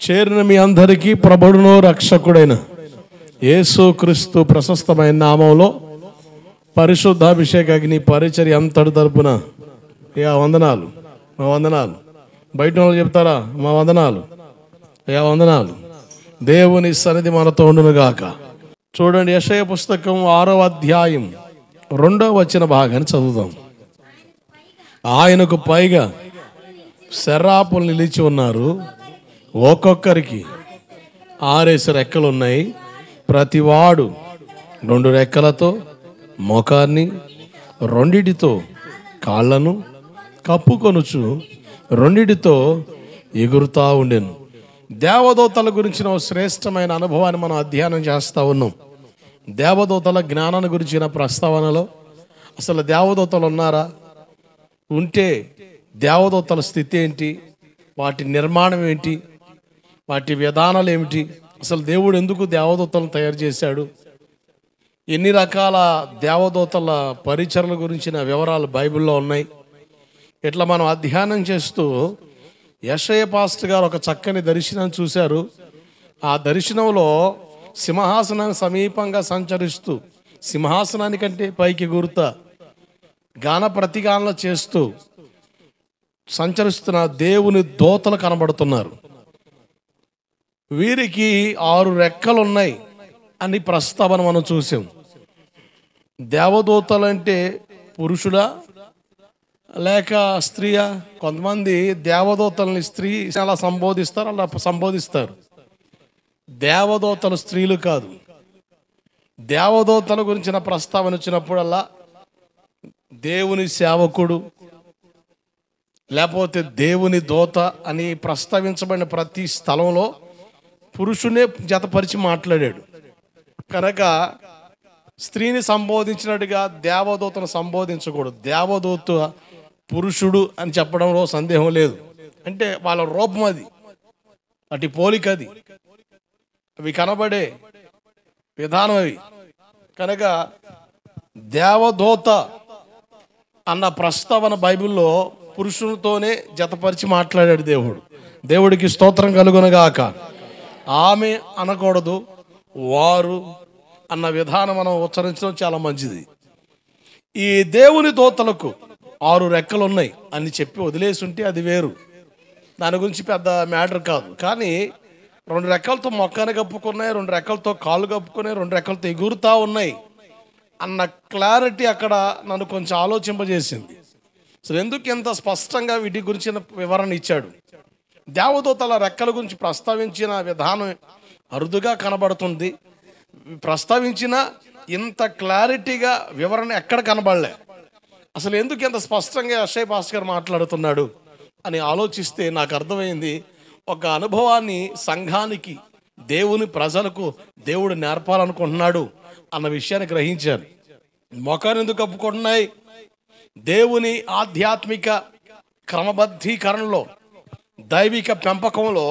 చేరిన మీ అందరికీ ప్రభువును రక్షకుడైన యేసుక్రీస్తు ప్రశస్తమైన నామంలో పరిశుద్ధాభిషేక అగ్ని పరిచర్య అంతటి తరపున వందనాలు, మా వందనాలు. బయట వాళ్ళు చెప్తారా? మా వందనాలు, వందనాలు. దేవుని సన్నిధి మనతో ఉండును గాక. చూడండి, యెషయా పుస్తకం 6వ అధ్యాయం 2వ వచన భాగాన్ని చదువుదాం. ఆయనకు పైగా శరాపులు నిలిచి ఉన్నారు, ఒక్కొక్కరికి 6 రెక్కలు ఉన్నాయి. ప్రతివాడు 2 రెక్కలతో మోకాన్ని, 2 కాళ్ళను కప్పుకొనుచు 2 ఎగురుతా ఉండెను. దేవదూతల గురించిన శ్రేష్టమైన అనుభవాన్ని మనం అధ్యయనం చేస్తూ ఉన్నాం. దేవదూతల జ్ఞానాన్ని గురించిన ప్రస్తావనలో అసలు దేవదూతలు ఉన్నారా, ఉంటే దేవదూతల స్థితి ఏంటి, వాటి నిర్మాణం ఏంటి, వాటి విధానాలు ఏమిటి, అసలు దేవుడు ఎందుకు దేవదూతలను తయారు చేశాడు, ఎన్ని రకాల దేవదూతల పరిచర్ల గురించిన వివరాలు బైబిల్లో ఉన్నాయి. ఇట్లా మనం అధ్యయనం చేస్తూ యెషయా పాస్టర్ గారు ఒక చక్కని దర్శనం చూశారు. ఆ దర్శనంలో సింహాసనానికి సమీపంగా సంచరిస్తూ, సింహాసనానికంటే పైకి గుర్తా గాన ప్రతిగానలు చేస్తూ సంచరిస్తున్న దేవుని దూతలు కనబడుతున్నారు. వీరికి 6 రెక్కలు ఉన్నాయి అని ప్రస్తావన మనం చూసాం. దేవదూతలు అంటే పురుషుడా లేక స్త్రీయా? కొంతమంది దేవదూతల్ని స్త్రీ అలా సంబోధిస్తారు, అలా సంబోధిస్తారు. దేవదూతలు స్త్రీలు కాదు. దేవదూతల గురించిన ప్రస్తావన వచ్చినప్పుడల్లా దేవుని సేవకుడు లేకపోతే దేవుని దూత అని ప్రస్తావించబడిన ప్రతి స్థలంలో పురుషునే జతపరిచి మాట్లాడాడు. కనుక స్త్రీని సంబోధించినట్టుగా దేవదూతను సంబోధించకూడదు. దేవదూత పురుషుడు అని చెప్పడంలో సందేహం లేదు. అంటే వాళ్ళ రూపం అది, అటు పోలిక అది, అవి కనబడే విధానం అవి. కనుక దేవదూత అన్న ప్రస్తావన బైబిల్లో పురుషునితోనే జతపరిచి మాట్లాడాడు దేవుడు. దేవుడికి స్తోత్రం కలుగునగాక. ఆమె అనకూడదు, వారు అన్న విధానం మనం ఉచ్చరించడం చాలా మంచిది. ఈ దేవుని దూతలకు 6 రెక్కలు ఉన్నాయి అని చెప్పి వదిలేసి ఉంటే అది వేరు, దాని గురించి పెద్ద మ్యాటర్ కాదు. కానీ 2 రెక్కలతో మొక్కని కప్పుకున్నాయి, 2 రెక్కలతో కాళ్ళు కప్పుకున్నాయి, 2 రెక్కలతో ఎగురుతా ఉన్నాయి అన్న క్లారిటీ అక్కడ నన్ను కొంచెం ఆలోచింపజేసింది. అసలు ఎందుకు ఎంత స్పష్టంగా వీటి గురించిన వివరణ ఇచ్చాడు? దేవదూతల రెక్కల గురించి ప్రస్తావించిన విధానం అరుదుగా కనబడుతుంది. ప్రస్తావించిన ఇంత క్లారిటీగా వివరణ ఎక్కడ కనబడలే. అసలు ఎందుకు ఎంత స్పష్టంగా యెషయా పాస్టర్ గారు మాట్లాడుతున్నాడు అని ఆలోచిస్తే నాకు అర్థమైంది, ఒక అనుభవాన్ని సంఘానికి, దేవుని ప్రజలకు దేవుడు నేర్పాలనుకుంటున్నాడు అన్న విషయాన్ని గ్రహించాను. మొఖాన్ని ఎందుకు కప్పుకుంటున్నాయి? దేవుని ఆధ్యాత్మిక క్రమబద్ధీకరణలో, దైవిక పెంపకంలో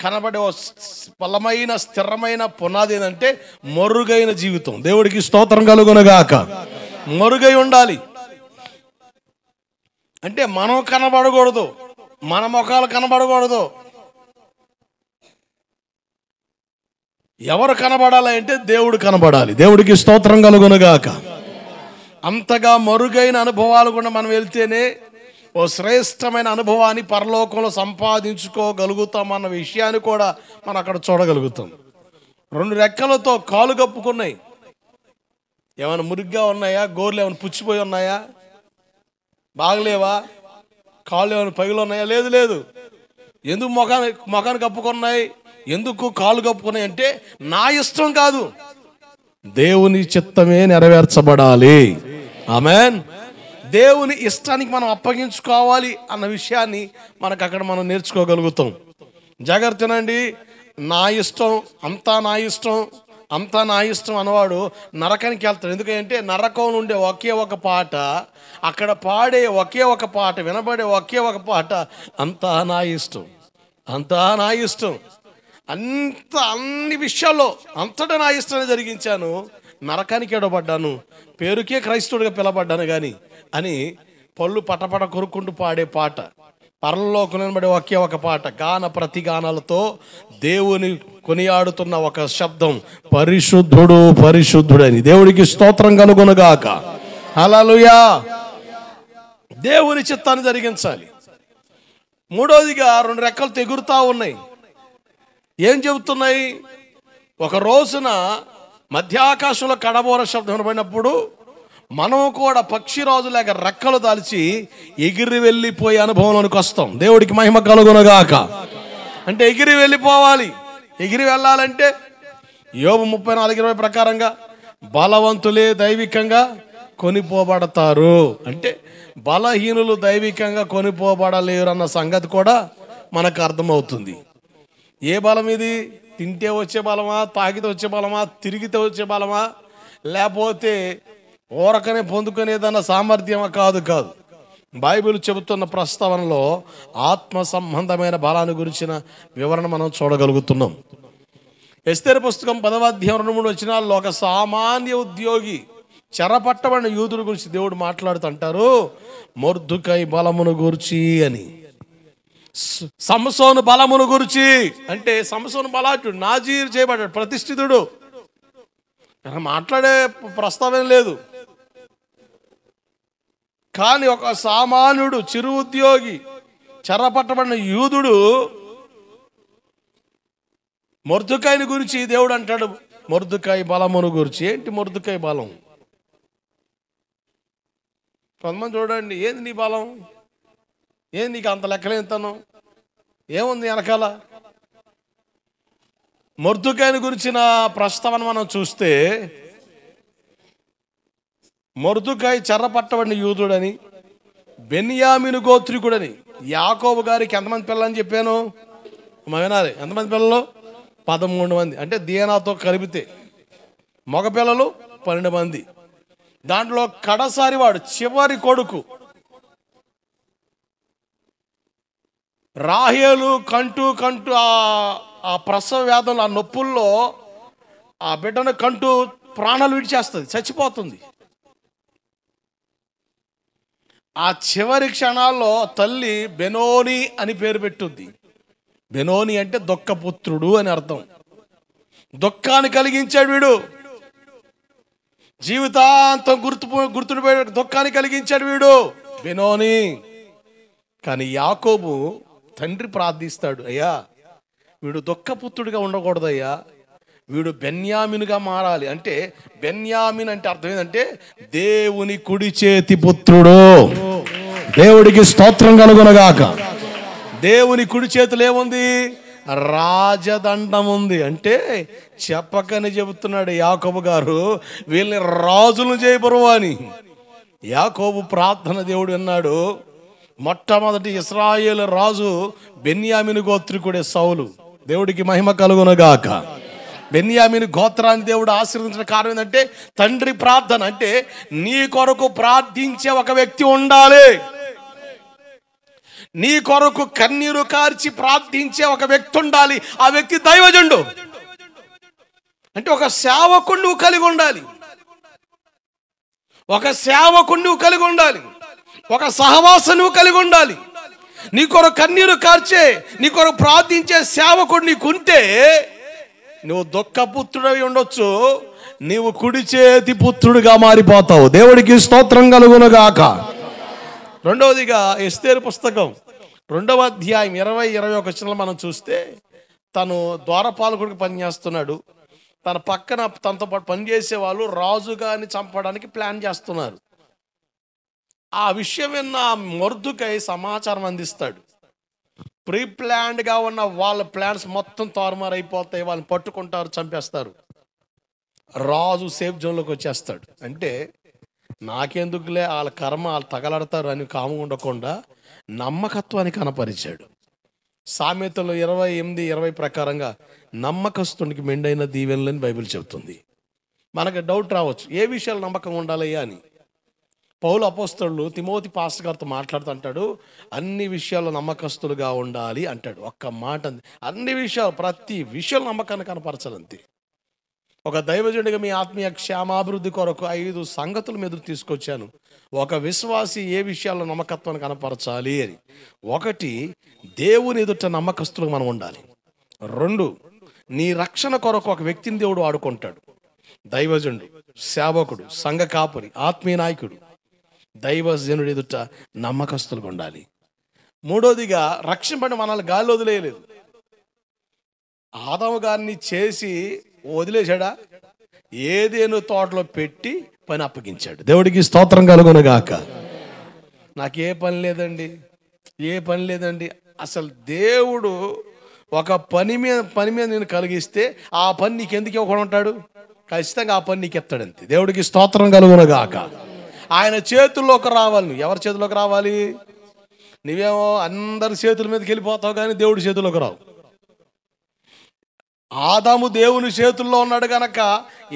కనబడే బలమైన స్థిరమైన పునాది ఏంటంటే మరుగైన జీవితం. దేవుడికి స్తోత్రం కలుగునగాక. మరుగై ఉండాలి అంటే మనం కనబడకూడదు, మన ముఖాలు కనబడకూడదు. ఎవరు కనబడాలి అంటే దేవుడు కనబడాలి. దేవుడికి స్తోత్రం కలుగునగాక. అంతగా మరుగైన అనుభవాలు కూడా మనం వెళ్తేనే ఓ శ్రేష్టమైన అనుభవాన్ని పరలోకంలో సంపాదించుకోగలుగుతామన్న విషయాన్ని కూడా మనం అక్కడ చూడగలుగుతాం. 2 రెక్కలతో కాలు కప్పుకున్నాయి. ఏమైనా మురిగ్గా ఉన్నాయా? గోర్లు ఏమైనా పుచ్చిపోయి ఉన్నాయా? బాగలేవా? కాళ్ళు ఏమైనా పగిలి ఉన్నాయా? లేదు లేదు. ఎందుకు మొఖాన్ని కప్పుకున్నాయి, ఎందుకు కాళ్ళు కప్పుకున్నాయి అంటే నా ఇష్టం కాదు, దేవుని చిత్తమే నెరవేర్చబడాలి. ఆమేన్. దేవుని ఇష్టానికి మనం అప్పగించుకోవాలి అన్న విషయాన్ని మనకు అక్కడ మనం నేర్చుకోగలుగుతాం. జాగ్రత్తనండి. నా ఇష్టం, అంతా నా ఇష్టం, అంతా నా ఇష్టం అన్నవాడు నరకానికి వెళ్తాడు. ఎందుకంటే నరకం నుండే ఒకే ఒక పాట, అక్కడ పాడే ఒకే ఒక పాట, వినబడే ఒకే ఒక పాట, అంతా నా ఇష్టం, అంతా నా ఇష్టం, అన్ని విషయాల్లో అంతటా నా ఇష్టాన్ని జరిగించాను, నరకానికి ఎడబడ్డాను, పేరుకే క్రైస్తవుడిగా పిలబడ్డాను కానీ అని పళ్ళు పటపట కొరుక్కుంటూ పాడే పాట. పరలోకం బడి ఒకే ఒక పాట, గాన ప్రతిగానాలతో దేవుని కొనియాడుతున్న ఒక శబ్దం, పరిశుద్ధుడు పరిశుద్ధుడని. దేవుడికి స్తోత్రం కలుగునుగాక. హల్లెలూయా. దేవుని చిత్తాన్ని జరిగించాలి. మూడోదిగా 2 రెక్కలతో ఎగురుతా ఉన్నాయి. ఏం చెబుతున్నాయి? ఒక రోజున మధ్యాకాశంలో కడబోర శబ్దం వినబడినప్పుడు మనం కూడా పక్షిరాజు లేక రెక్కలు దాల్చి ఎగిరి వెళ్ళిపోయే అనుభవంలోనికి వస్తాం. దేవుడికి మహిమ కలుగునుగాక. అంటే ఎగిరి వెళ్ళిపోవాలి. ఎగిరి వెళ్ళాలంటే యోబు 34:20 ప్రకారంగా బలవంతులే దైవికంగా కొనిపోబడతారు. అంటే బలహీనులు దైవికంగా కొనిపోబడలేరు అన్న సంగతి కూడా మనకు అర్థమవుతుంది. ఏ బలం ఇది? తింటే వచ్చే బలమా, తాగితే వచ్చే బలమా, తిరిగితే వచ్చే బలమా, లేకపోతే ఊరకనే పొందుకునేదన్న సామర్థ్యమా? కాదు. బైబిల్ చెబుతున్న ప్రస్తావనలో ఆత్మ సంబంధమైన బలాన్ని గురించిన వివరణ మనం చూడగలుగుతున్నాం. ఎస్తేరు పుస్తకం 10వ అధ్యాయం 2-3 వచనాల్లో ఒక సామాన్య ఉద్యోగి, చెరపట్టబడిన యూదుల గురించి దేవుడు మాట్లాడుతుంటారు, మొర్దుకై బలమును గురించి అని. సంసోను బలమును గురించి అంటే సంసోను బలాఢ్యుడు, నాజీర్ చేయబడ్డాడు, ప్రతిష్ఠితుడు. మాట్లాడే ప్రస్తావన లేదు. కానీ ఒక సామాన్యుడు, చిరు ఉద్యోగి, చెరపట్టబడిన యూదుడు మొర్దుకైని గురించి దేవుడు అంటాడు, మొర్దుకై బలమును గురించి. ఏంటి మొర్దుకై బలం? కొంతమంది చూడండి, ఏంది నీ బలం, ఏంది నీకు అంత లెక్కలేంతనం, ఏముంది వెనకాల? మొర్దుకైని గురించిన ప్రస్తావన మనం చూస్తే, మొర్దుకై చెరపట్టబడిన యూదుడని, బెన్యామీను గోత్రికుడని. యాకోబు గారికి ఎంతమంది పిల్లలని చెప్పాను? వినాలి. ఎంతమంది పిల్లలు? 13 మంది. అంటే దీనాతో కలిపితే మగ పిల్లలు 12 మంది. దాంట్లో కడసారి వాడు, చివరి కొడుకు రాహేలు కంటూ ఆ ప్రసవ వేదంలో, ఆ నొప్పుల్లో ఆ బిడ్డను కంటూ ప్రాణాలు విడిచేస్తుంది, చచ్చిపోతుంది. ఆ చివరి క్షణాల్లో తల్లి బెనోని అని పేరు పెట్టుద్ది. బెనోని అంటే దుఃఖపుత్రుడు అని అర్థం. దుఃఖాన్ని కలిగించాడు వీడు, జీవితాంతం గుర్తుండిపోయే దుఃఖాన్ని కలిగించాడు వీడు, బెనోని. కానీ యాకోబు తండ్రి ప్రార్థిస్తాడు, అయ్యా వీడు దుఃఖపుత్రుడిగా ఉండకూడదయ్యా, వీడు బెన్యామినుగా మారాలి. అంటే బెన్యామిన్ అంటే అర్థం ఏంటంటే దేవుని కుడి చేతి పుత్రుడు. దేవుడికి స్తోత్రం కలుగునుగాక. దేవుని కుడి చేతులు ఏముంది? రాజదండం ఉంది. అంటే చెప్పకని చెబుతున్నాడు యాకోబు గారు, వీళ్ళని రాజులను చేయబరు అని. యాకోబు ప్రార్థన దేవుడు విన్నాడు. మొట్టమొదటి ఇశ్రాయేలు రాజు బెన్యామీను గోత్రికుడే సౌలు. దేవుడికి మహిమ కలుగునుగాక. బెన్యామీను గోత్రాన్ని దేవుడు ఆశీర్వదించిన కారణం ఏంటంటే తండ్రి ప్రార్థన. అంటే నీ కొరకు ప్రార్థించే ఒక వ్యక్తి ఉండాలి, నీ కొరకు కన్నీరు కార్చి ప్రార్థించే ఒక వ్యక్తి ఉండాలి. ఆ వ్యక్తి దైవజనుడు. అంటే ఒక సేవకుడు నువ్వు కలిగి ఉండాలి, ఒక సేవకుడు నువ్వు కలిగి ఉండాలి, ఒక సహవాసం నువ్వు కలిగి ఉండాలి. నీ కొరకు కన్నీరు కార్చే, నీ కొరకు ప్రార్థించే సేవకుడు నీకుంటే నువ్వు దుఃఖపుత్రుడవి ఉండొచ్చు, నీవు కుడి చేతి పుత్రుడిగా మారిపోతావు. దేవుడికి స్తోత్రం కలుగునుగాక. రెండవదిగా ఎస్తేరు పుస్తకం 2వ అధ్యాయం 20-21 వచనాలు మనం చూస్తే, తను ద్వారపాలకుడికి పనిచేస్తున్నాడు. తన పక్కన తనతో పాటు పనిచేసే వాళ్ళు రాజుగారిని చంపడానికి ప్లాన్ చేస్తున్నారు. ఆ విషయం విన్న మొర్దుకై సమాచారం అందిస్తాడు. ప్రీ ప్లాన్డ్గా ఉన్న వాళ్ళ ప్లాన్స్ మొత్తం తారుమారైపోతాయి, వాళ్ళని పట్టుకుంటారు, చంపేస్తారు. రాజు సేఫ్ జోన్లోకి వచ్చేస్తాడు. అంటే నాకెందుకులే, వాళ్ళ కర్మ వాళ్ళు తగలడతారు అని కాము ఉండకుండా నమ్మకత్వాన్ని కనపరిచాడు. సామెతలు 28-20 ప్రకారంగా నమ్మకస్తునికి మెండైన దీవెనలని బైబిల్ చెబుతుంది. మనకు డౌట్ రావచ్చు, ఏ విషయాలు నమ్మకం ఉండాలయ్యా అని. పౌలు అపోస్తలుడు తిమోతి పాస్టర్ గారితో మాట్లాడుతుంటాడు, అన్ని విషయాల్లో నమ్మకస్తులుగా ఉండాలి అంటాడు. ఒక్క మాట, అన్ని విషయాలు, ప్రతి విషయం నమ్మకాన్ని కనపరచాలంతే. ఒక దైవజనుడిగా మీ ఆత్మీయ క్షేమాభివృద్ధి కొరకు 5 సంగతుల మీద తీసుకొచ్చాను. ఒక విశ్వాసి ఏ విషయాల్లో నమ్మకత్వాన్ని కనపరచాలి అని. 1, దేవుని ఎదుట నమ్మకస్తులుగా మనం ఉండాలి. 2, నీ రక్షణ కొరకు ఒక వ్యక్తిని దేవుడు వాడుకుంటాడు. దైవజనుడు, సేవకుడు, సంఘ కాపురి, ఆత్మీయ నాయకుడు, దైవజనుడి ఎదుట నమ్మకస్తులుగా ఉండాలి. 3, రక్షింపబడి మనల్ని గాలి వదిలేయలేదు. ఆదాము గారిని చేసి వదిలేశాడా? ఏదేను తోటలో పెట్టి పని అప్పగించాడు. దేవుడికి స్తోత్రం కలుగునుగాక. నాకు ఏ పని లేదండి. అసలు దేవుడు ఒక పని మీద నేను కలిగిస్తే ఆ పని నీకు ఎందుకు ఇవ్వకుండా ఉంటాడు? ఖచ్చితంగా ఆ పని నీకు ఎత్తాడంతే. దేవుడికి స్తోత్రం కలుగునుగాక. ఆయన చేతుల్లోకి రావాలి. నువ్వు ఎవరి చేతుల్లోకి రావాలి? నువ్వేమో అందరి చేతుల మీదకి వెళ్ళిపోతావు, కానీ దేవుడి చేతుల్లోకి రావు. ఆదాము దేవుని చేతుల్లో ఉన్నాడు గనక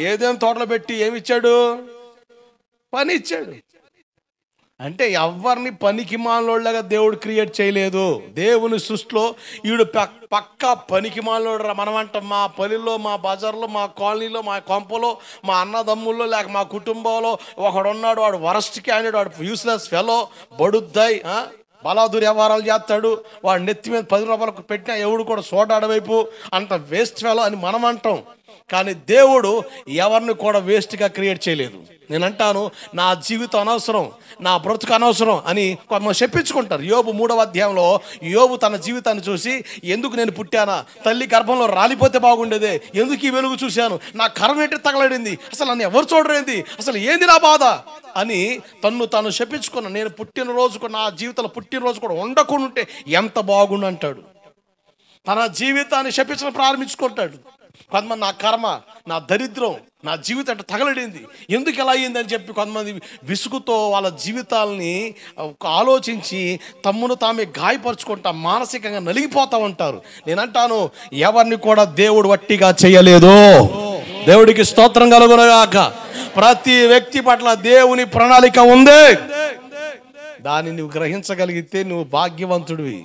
ఏదేం తోటలో పెట్టి ఏమిచ్చాడు? పని ఇచ్చాడు. అంటే ఎవరిని పనికి మాలోళ్ళగా దేవుడు క్రియేట్ చేయలేదు. దేవుని సృష్టిలో ఈడు పక్క పనికి మాలోడు. మనమంట మా పల్లెల్లో, మా బజార్లో, మా కాలనీలో, మా కొంపలో, మా అన్నదమ్ముల్లో, లేక మా కుటుంబంలో ఒకడున్నాడు, వాడు వరస్ట్ క్యాండిడేట్, వాడు యూస్లెస్ ఫెలో, బడుద్దాయి, బలాదురి వ్యవహారాలు చేస్తాడు, వాడు నెత్తి మీద 10 రూపాయలకు పెట్టినా ఎవడు కూడా సోడాడ వైపు అంత వేస్ట్ ఫెలో అని మనం అంటాం. కానీ దేవుడు ఎవరిని కూడా వేస్ట్గా క్రియేట్ చేయలేదు. నేను అంటాను, నా జీవితం అనవసరం, నా బ్రతుకు అనవసరం అని కొంతమంది చెప్పించుకుంటారు. యోబు 3వ అధ్యాయంలో యోబు తన జీవితాన్ని చూసి, ఎందుకు నేను పుట్టానా? తల్లి గర్భంలో రాలిపోతే బాగుండేదే, ఎందుకు ఈ వెలుగు చూశాను? నా కర్మ ఏంటి తగలడింది? అసలు నన్ను ఎవరు చూడరేంది? అసలు ఏంది నా బాధ అని తాను చెప్పించుకున్నాను. నేను పుట్టినరోజు, నా జీవితంలో పుట్టినరోజు కూడా ఉండకుండా ఉంటే ఎంత బాగుండు అంటాడు. తన జీవితాన్ని చెప్పించడం ప్రారంభించుకుంటాడు. కొంతమంది నా కర్మ, నా దరిద్రం, నా జీవితం అంటే తగలడింది, ఎందుకు ఎలా అయ్యిందని చెప్పి కొంతమంది విసుగుతో వాళ్ళ జీవితాలని ఆలోచించి తమ్మును తామే గాయపరుచుకుంటా మానసికంగా నలిగిపోతూ ఉంటారు. నేనంటాను, ఎవరిని కూడా దేవుడు వట్టిగా చేయలేదు. దేవుడికి స్తోత్రం కలుగునుగాక. ప్రతి వ్యక్తి పట్ల దేవుని ప్రణాళిక ఉంది. దాన్ని నువ్వు గ్రహించగలిగితే నువ్వు భాగ్యవంతుడివి.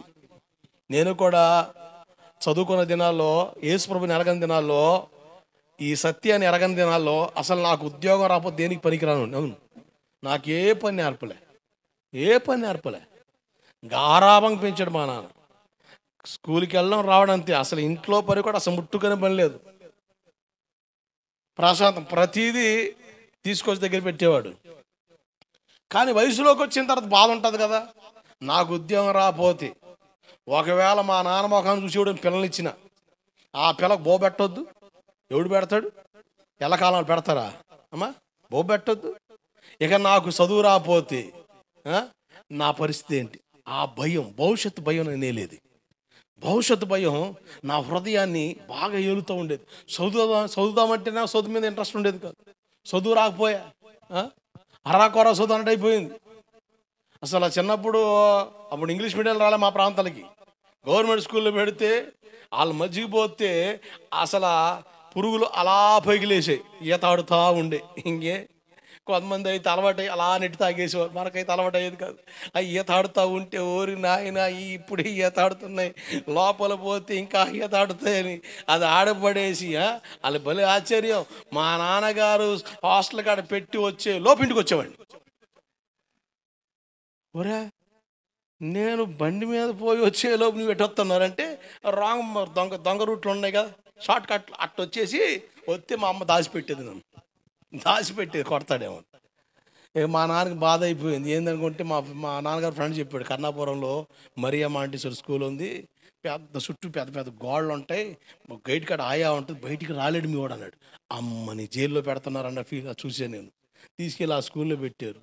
నేను కూడా చదువుకున్న దినాల్లో, యేసుప్రభుని ఎరగని దినాల్లో, ఈ సత్యాన్ని ఎరగని దినాల్లో అసలు నాకు ఉద్యోగం రాకపోతే దేనికి పనికిరాను. అవును, నాకు ఏ పని నేర్పలే. గారాభంగా పెంచాడు మా నాన్న. స్కూల్కి వెళ్ళడం రావడం అంతే. అసలు ఇంట్లో పని కూడా అసలు ముట్టుకునే పని లేదు. ప్రశాంతం ప్రతిదీ తీసుకొచ్చి దగ్గర పెట్టేవాడు. కానీ వయసులోకి వచ్చిన తర్వాత బాధ ఉంటుంది కదా. నాకు ఉద్యోగం రాకపోతే, ఒకవేళ మా నాన్న మొఖాన్ని చూసి ఎవడు పిల్లల్ని ఇచ్చిన, ఆ పిల్లకు బో పెట్టొద్దు. ఎవడు పెడతాడు? ఎల్లకాలం పెడతారా అమ్మా? బో పెట్టొద్దు. ఇక నాకు చదువు రాకపోతే నా పరిస్థితి ఏంటి? ఆ భయం, భవిష్యత్తు భయం నేలేదు. భవిష్యత్తు భయం నా హృదయాన్ని బాగా ఏలుతూ ఉండేది. చదువుదామంటే నా చదువు మీద ఇంట్రెస్ట్ ఉండేది కాదు. చదువు రాకపోయా అరాకొర చదువు అన్నట్టు అయిపోయింది. అసలు చిన్నప్పుడు అప్పుడు ఇంగ్లీష్ మీడియం రాలే మా ప్రాంతాలకి. గవర్నమెంట్ స్కూల్లో పెడితే వాళ్ళు మజ్జిగిపోతే అసలు పురుగులు అలా పైకి లేసాయి, ఈత ఆడుతూ ఉండే. ఇంకే కొంతమంది అయితే అలవాటు అలా నెట్టి తాగేసేవారు. మనకైతే అలవాటు అయ్యేది కాదు. అవి ఈత ఆడుతూ ఉంటే ఓరి నాయన ఇప్పుడు ఈత ఆడుతున్నాయి, లోపల పోతే ఇంకా ఈత ఆడుతాయని అది ఆడపడేసి వాళ్ళు భలే ఆశ్చర్యం. మా నాన్నగారు హాస్టల్ కాడ పెట్టి వచ్చే లోపు ఇంటికి వచ్చేవాడిని. ఒరే, నేను బండి మీద పోయి వచ్చే లోపు నువ్వు ఎట్టొస్తున్నారంటే రాంగ్ దొంగ రూట్లు ఉన్నాయి కదా, షార్ట్ కట్ అట్ట వచ్చేసి వస్తే మా అమ్మ దాచిపెట్టేది, నన్ను దాచిపెట్టేది, కొడతాడేమో. ఇక మా నాన్నకి బాధ అయిపోయింది. ఏందనుకుంటే మా నాన్నగారు ఫ్రెండ్ చెప్పాడు, కర్ణాపురంలో మరియా మాంటిసోరి స్కూల్ ఉంది, చుట్టూ పెద్ద గోడలు ఉంటాయి, గైడ్ కాడ ఆయా ఉంటుంది, బయటికి రాలేడు మీ వాడు అన్నాడు. అమ్మని జైల్లో పెడుతున్నారన్న ఫీల్ చూసాను నేను. తీసుకెళ్ళి ఆ స్కూల్లో పెట్టారు.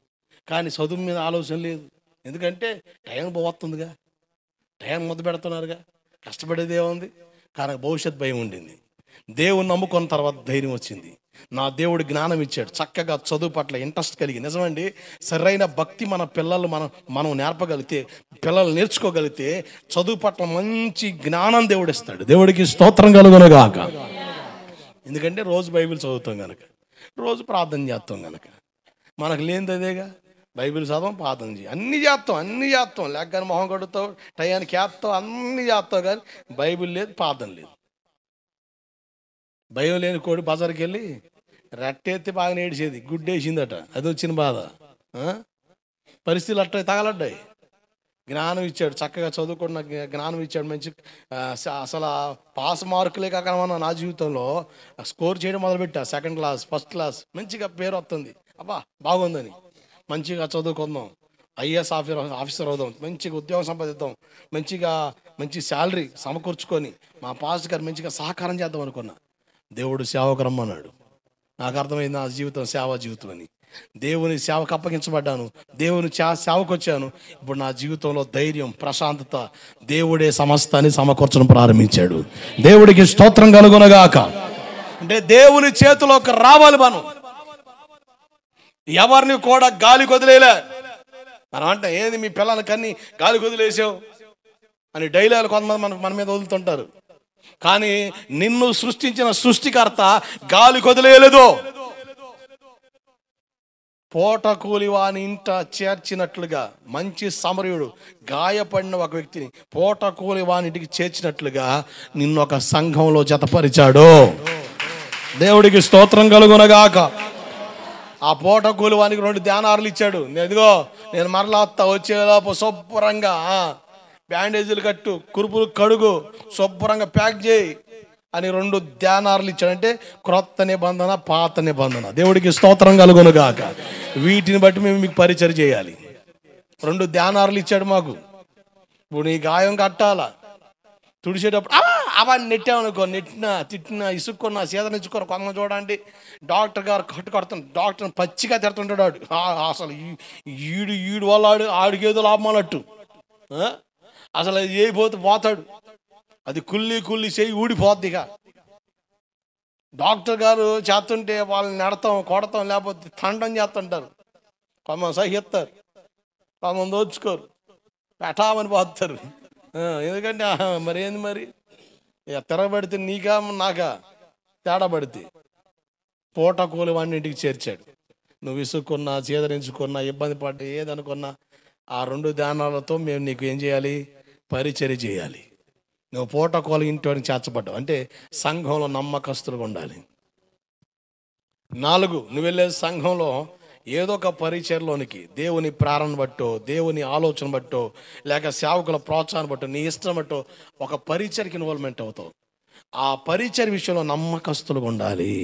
కానీ చదువు మీద ఆలోచన లేదు. ఎందుకంటే టైం పోతుందిగా, టైం మొదలు పెడుతున్నారుగా, కష్టపడేది ఏముంది. కానీ భవిష్యత్ భయం ఉండింది. దేవుని నమ్ముకున్న తర్వాత ధైర్యం వచ్చింది. నా దేవుడు జ్ఞానం ఇచ్చాడు, చక్కగా చదువు పట్ల ఇంట్రెస్ట్ కలిగి. నిజమండి, సరైన భక్తి మన పిల్లలు మనం నేర్పగలిగితే, పిల్లలు నేర్చుకోగలిగితే చదువు పట్ల మంచి జ్ఞానం దేవుడు ఇస్తాడు. దేవుడికి స్తోత్రం కలుగునుగాక. ఎందుకంటే రోజు బైబిల్ చదువుతాం కనుక, రోజు ప్రార్థన చేస్తాం కనుక. మనకు లేనిది అదేగా, బైబిల్ చదవం, ప్రార్థన చేయి, అన్నీ చేస్తాం. లేక మొహం కడుగుతావు, టయానికి వేస్తావు, అన్నీ చేస్తావు, కానీ బైబిల్ లేదు, ప్రార్థన లేదు. భయం లేని కోడి బజార్కి వెళ్ళి రెట్టెత్తి బాగా ఏడిసేది, గుడ్డేసిందట, అది వచ్చిన బాధ. పరిస్థితులు అట్ట తగలడ్డాయి. జ్ఞానం ఇచ్చాడు, చక్కగా చదువుకున్న జ్ఞానం ఇచ్చాడు, మంచి అసలు పాస్ మార్కులే కాకుండా నా జీవితంలో స్కోర్ చేయడం మొదలుపెట్టా. సెకండ్ క్లాస్, ఫస్ట్ క్లాస్, మంచిగా పేరు వస్తుంది. అబ్బా బాగుందని మంచిగా చదువుకుందాం, ఐఏఎస్ ఆఫీసర్ అవుదాం, మంచిగా ఉద్యోగం సంపాదిద్దాం, మంచి శాలరీ సమకూర్చుకొని మా పాస్ గారు మంచిగా సహకారం చేద్దాం అనుకున్నా. దేవుడు సేవకు రమ్మన్నాడు. నాకు అర్థమైంది నా జీవితం సేవా జీవితం అని. దేవుని సేవకు అప్పగించబడ్డాను, దేవుని సేవకు వచ్చాను. ఇప్పుడు నా జీవితంలో ధైర్యం, ప్రశాంతత, దేవుడే సమస్తాన్ని సమకూర్చడం ప్రారంభించాడు. దేవుడికి స్తోత్రం కలుగునగాక. అంటే దేవుని చేతిలోకి రావాలి మనం. ఎవరిని కూడా గాలి వదిలేలే. మనం అంటే ఏది మీ పిల్లలకి అన్ని గాలి వదిలేసావు అని డైలాగ్ కొంతమంది మన మీద వదులుతుంటారు. కానీ నిన్ను సృష్టించిన సృష్టికర్త గాలి వదిలేయలేదు. పూట కూలి వాని ఇంట చేర్చినట్లుగా, మంచి సమరయుడు గాయపడిన ఒక వ్యక్తిని పూట కూలి వాని ఇంటికి చేర్చినట్లుగా నిన్ను ఒక సంఘంలో జతపరిచాడు. దేవుడికి స్తోత్రం కలుగునగాక. ఆ పూట కూలి వానికి 2 ధ్యానాలు ఇచ్చాడు. ఎదిగో నేను మరలా వచ్చేలోపు శుభ్రంగా బ్యాండేజీలు కట్టు, కురుపులు కడుగు, శుభ్రంగా ప్యాక్ చేయి అని 2 ధ్యానాలు ఇచ్చాడు. అంటే క్రొత్త నిబంధన, పాత నిబంధన. దేవుడికి స్తోత్రం కలుగునుగాక. వీటిని బట్టి మేము మీకు పరిచయం చేయాలి. 2 ధ్యానాలు ఇచ్చాడు మాకు. ఇప్పుడు నీ గాయం కట్టాలా, తుడిచేటప్పుడు అవన్నీ నెట్టామనుకో, తిట్టినా ఇసుక్కున్నా సీదనిచ్చుకోరు. కొంతమంది చూడండి, డాక్టర్ గారు కొడుతున్నాడు, డాక్టర్ని పచ్చిగా తిడుతుంటాడు. అసలు ఈడు వల్ల ఆడికి ఏదో లాభం అన్నట్టు. అసలు అది చేయబోతే పోతాడు, అది కుల్లి చేయి ఊడిపోద్దిగా. డాక్టర్ గారు చేస్తుంటే వాళ్ళని నెడతాం, కొడతాం, లేకపోతే తండం చేస్తుంటారు. కొంతమంది సహిస్తారు, కొంతమంది ఓర్చుకోరు, పెటామని పోతారు. ఎందుకంటే మరి ఏంది మరి తిరగబడితే నీకా నాకా తేడా పడితే. పూట కూలి వాడిని ఇంటికి చేర్చాడు. నువ్వు విసుక్కున్నా, చేదరించుకున్నా, ఇబ్బంది పడ్డా, ఏదనుకున్నా ఆ 2 ధ్యానాలతో మేము నీకు ఏం చేయాలి, పరిచర్య చేయాలి. నువ్వు పూట కూలి ఇంటికి చేర్చబడ్డావు అంటే సంఘంలో నమ్మకస్తులుగా ఉండాలి. 4, నువ్వు వెళ్ళే సంఘంలో ఏదో ఒక పరిచర్లోనికి దేవుని ప్రేరణ బట్టో, దేవుని ఆలోచన బట్టో, లేక సేవకుల ప్రోత్సాహం బట్టో, నీ ఇష్టం బట్టో ఒక పరిచర్కి ఇన్వాల్వ్మెంట్ అవుతావు. ఆ పరిచర్య విషయంలో నమ్మకస్తులుగా ఉండాలి.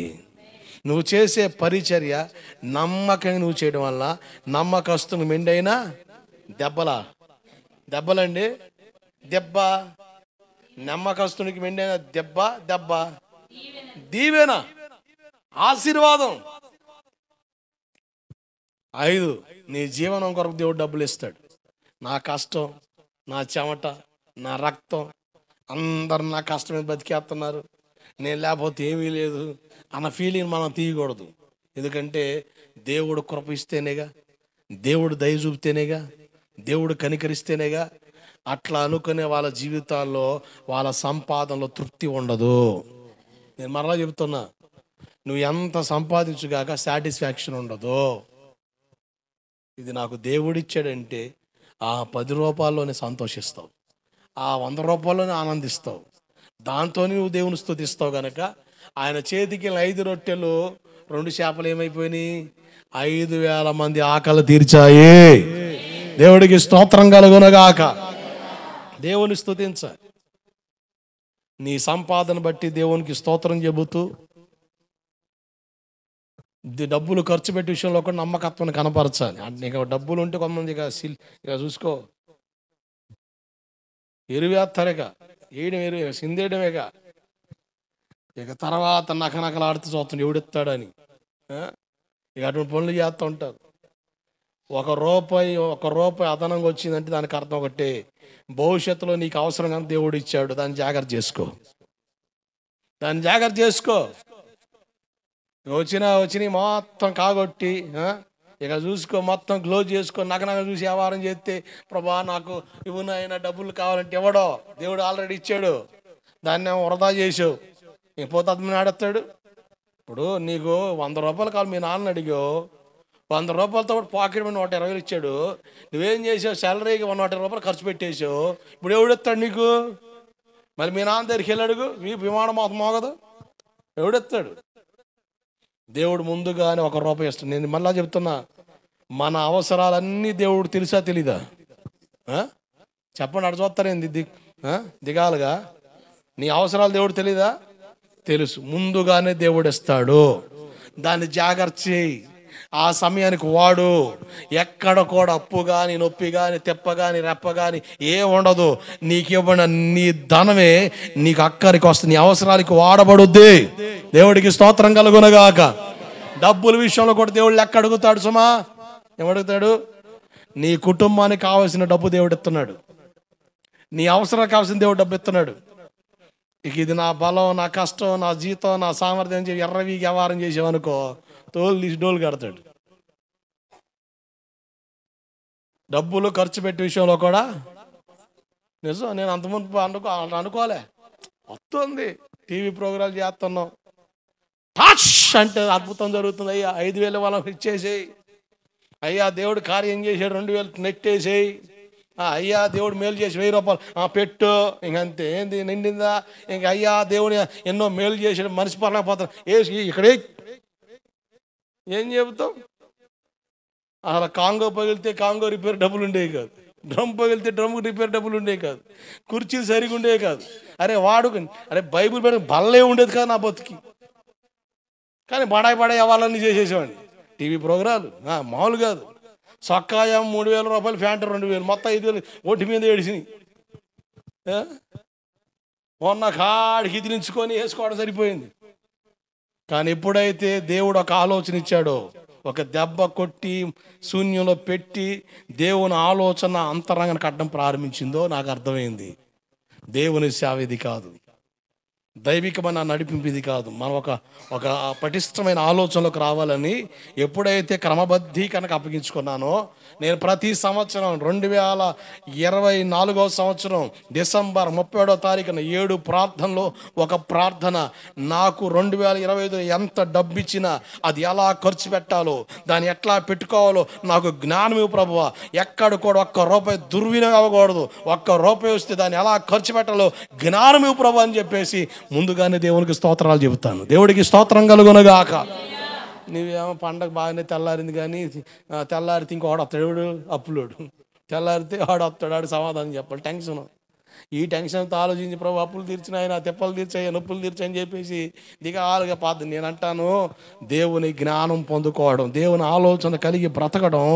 నువ్వు చేసే పరిచర్య నమ్మకంగా నువ్వు చేయడం వల్ల నమ్మకస్తులు మెండైనా దెబ్బలండి, దెబ్బ. నమ్మకస్తునికి మెండైన దెబ్బ దీవెన, ఆశీర్వాదం. 5, నీ జీవనం కొరకు దేవుడు డబ్బులు ఇస్తాడు. నా కష్టం, నా చెమట, నా రక్తం, అందరు నా కష్టం మీద బతికేస్తున్నారు, నేను లేకపోతే ఏమీ లేదు అన్న ఫీలింగ్ మనం తీయకూడదు. ఎందుకంటే దేవుడు కృప ఇస్తేనేగా, దేవుడు దయ చూపితేనేగా, దేవుడు కనికరిస్తేనేగా. అట్లా అనుకునే వాళ్ళ జీవితాల్లో, వాళ్ళ సంపాదనలో తృప్తి ఉండదు. నేను మరలా చెబుతున్నా, నువ్వు ఎంత సంపాదించుగాక సాటిస్ఫాక్షన్ ఉండదు. ఇది నాకు దేవుడిచ్చాడంటే ఆ 10 రూపాయల్లోనే సంతోషిస్తావు, ఆ 100 రూపాయల్లోనే ఆనందిస్తావు. దాంతో నువ్వు దేవుని స్తుతిస్తావు. కనుక ఆయన చేతికి 5 రొట్టెలు 2 చేపలు ఏమైపోయినాయి, 5,000 మంది ఆకలి తీర్చాయి. దేవుడికి స్తోత్రం కలుగునగాక. దేవుని స్తుతించాలి. నీ సంపాదన బట్టి దేవునికి స్తోత్రం చెబుతూ డబ్బులు ఖర్చు పెట్టే విషయంలో కూడా నమ్మకత్వాన్ని కనపరచాలి. నీకు డబ్బులు ఉంటే కొంతమంది ఇక చూసుకో, ఎరువేస్తారుగా, వేయడం సిందేయడమేగా. ఇక తర్వాత నకనకలాడుతూ చూస్తాడు ఎవడెత్తాడని. ఇక అటువంటి పనులు చేస్తూ ఉంటారు. 1 రూపాయి అదనంగా వచ్చిందంటే దానికి అర్థం ఒకటే, భవిష్యత్తులో నీకు అవసరం కానీ దేవుడు ఇచ్చాడు, దాన్ని జాగ్రత్త చేసుకో. వచ్చిన మొత్తం కాగొట్టి ఇక చూసుకో, మొత్తం క్లోజ్ చేసుకో. నగనగ చూసి వ్యవహారం చేస్తే, ప్రభా నాకు ఇవ్వనైనా డబ్బులు కావాలంటే ఇవ్వడో, దేవుడు ఆల్రెడీ ఇచ్చాడు, దాన్ని వృధా చేసావు, ఇంకపోతే అతను ఆడేస్తాడు. ఇప్పుడు నీకు 100 రూపాయలు కావాలి, మీ నాన్న అడిగో, 100 రూపాయలతో పాకెట్ మీద 120 ఇచ్చాడు. నువ్వేం చేసావు, శాలరీకి 120 రూపాయలు ఖర్చు పెట్టేసావు. ఇప్పుడు ఎవడెత్తాడు నీకు? మళ్ళీ మీ నాన్న దగ్గరికి వెళ్ళి అడుగు, విమానం మాకు మోగదు. ఎవడెత్తాడు? దేవుడు ముందుగానే ₹1 ఇస్తాడు. నేను మళ్ళా చెప్తున్నా, మన అవసరాలన్నీ దేవుడు తెలుసా తెలీదా? చెప్పండి, అటు చూస్తారేంది దిగాలుగా? నీ అవసరాలు దేవుడు తెలీదా? తెలుసు. ముందుగానే దేవుడు ఇస్తాడు. దాన్ని జాగ్రత్త చేయి. ఆ సమయానికి వాడు. ఎక్కడ కూడా అప్పు కానీ, నొప్పి కానీ, తెప్ప కానీ, రెప్ప కానీ ఏ ఉండదు. నీకు ఇవ్వబడిన నీ ధనమే నీకు అక్కడికి వస్తుంది, నీ అవసరానికి వాడబడుద్ది. దేవుడికి స్తోత్రం కలుగునగాక. డబ్బుల విషయంలో కూడా దేవుడు లెక్క అడుగుతాడు సుమా. ఏమడుగుతాడు? నీ కుటుంబానికి కావాల్సిన డబ్బు దేవుడు ఇస్తున్నాడు. నీ అవసరానికి కావాల్సిన దేవుడు డబ్బు ఇస్తున్నాడు. ఇక ఇది నా బలం, నా కష్టం, నా జీతం, నా సామర్థ్యం చెప్పి ఎర్రవి వ్యవహారం చేసావనుకో, తోలు తీసి డోలు కడతాడు. డబ్బులు ఖర్చు పెట్టే విషయంలో కూడా నిజం. నేను అంతముందు అనుకోలే, వస్తుంది టీవీ ప్రోగ్రాలు చేస్తున్నాం, టచ్ అంటే అద్భుతం జరుగుతుంది. అయ్యా 5,000 వాళ్ళకి ఇచ్చేసేయి, అయ్యా దేవుడు కార్యం చేసాడు, 2,000 నెట్టేసేయి, అయ్యా దేవుడు మేలు చేసి ₹1,000 పెట్టు, ఇంకంతే. ఏంది నిండిందా? ఇంక అయ్యా దేవుడు ఎన్నో మేలు చేసాడు, మనిషి పడలేకపోతాం, ఇక్కడే ఏం చెబుతాం? అసలు కాంగో పగిలితే కాంగో రిపేర్ డబ్బులు ఉండేవి కాదు, డ్రమ్ పగిలితే డ్రమ్ రిపేర్ డబ్బులు ఉండేవి కాదు, కుర్చీలు సరిగా ఉండేవి కాదు. అరే బైబుల్ పెట్టి బల్లే ఉండేది కాదు నా బతుకి. కానీ బడాయి అవ్వాలన్నీ చేసేసేవాడిని. టీవీ ప్రోగ్రాలు మామూలు కాదు. సొక్కాయం ₹3,000, ప్యాంటు 2,000, మొత్తం 5,000 ఒంటి మీద ఏడిసినాయి. మొన్న కాడికి ఇదిలించుకొని వేసుకోవడం సరిపోయింది. కానీ ఎప్పుడైతే దేవుడు ఒక ఆలోచన ఇచ్చాడో, ఒక దెబ్బ కొట్టి శూన్యంలో పెట్టి దేవుని ఆలోచన అంతరంగానికి అడ్డం ప్రారంభించిందో నాకు అర్థమైంది. దేవుని సేవ ఇది కాదు, దైవికమైన నడిపింపు ఇది కాదు. మనం ఒక పటిష్టమైన ఆలోచనలోకి రావాలని ఎప్పుడైతే క్రమబద్ధీకరణకు అప్పగించుకున్నానో, నేను ప్రతి సంవత్సరం 2024వ సంవత్సరం డిసెంబర్ 31వ తారీఖున 7 ప్రార్థనలో ఒక ప్రార్థన, నాకు 2025 ఎంత డబ్బు ఇచ్చినా అది ఎలా ఖర్చు పెట్టాలో, దాన్ని ఎట్లా పెట్టుకోవాలో నాకు జ్ఞానమే ప్రభువా. ఎక్కడ కూడా ₹1 దుర్వినియోగం అవ్వకూడదు, ₹1 వస్తే దాన్ని ఎలా ఖర్చు పెట్టాలో జ్ఞానమే ప్రభు అని చెప్పేసి ముందుగానే దేవునికి స్తోత్రాలు చెబుతాను. దేవుడికి స్తోత్రం కలుగునగాక. నువ్వేమో పండగ బాగానే తెల్లారింది, కానీ తెల్లారితే ఇంకోడు వస్తాడు, అప్పులోడు తెల్లారితే వాడు వస్తాడు, ఆడు సమాధానం చెప్పాలి. టెన్షన్, ఈ టెన్షన్తో ఆలోచించి ప్రభు అప్పులు తీర్చినాయన, తెప్పలు తీర్చాయి, నొప్పులు తీర్చాయని చెప్పేసి దిగాలుగా పాదు. నేను అంటాను, దేవుని జ్ఞానం పొందుకోవడం, దేవుని ఆలోచన కలిగి బ్రతకడం,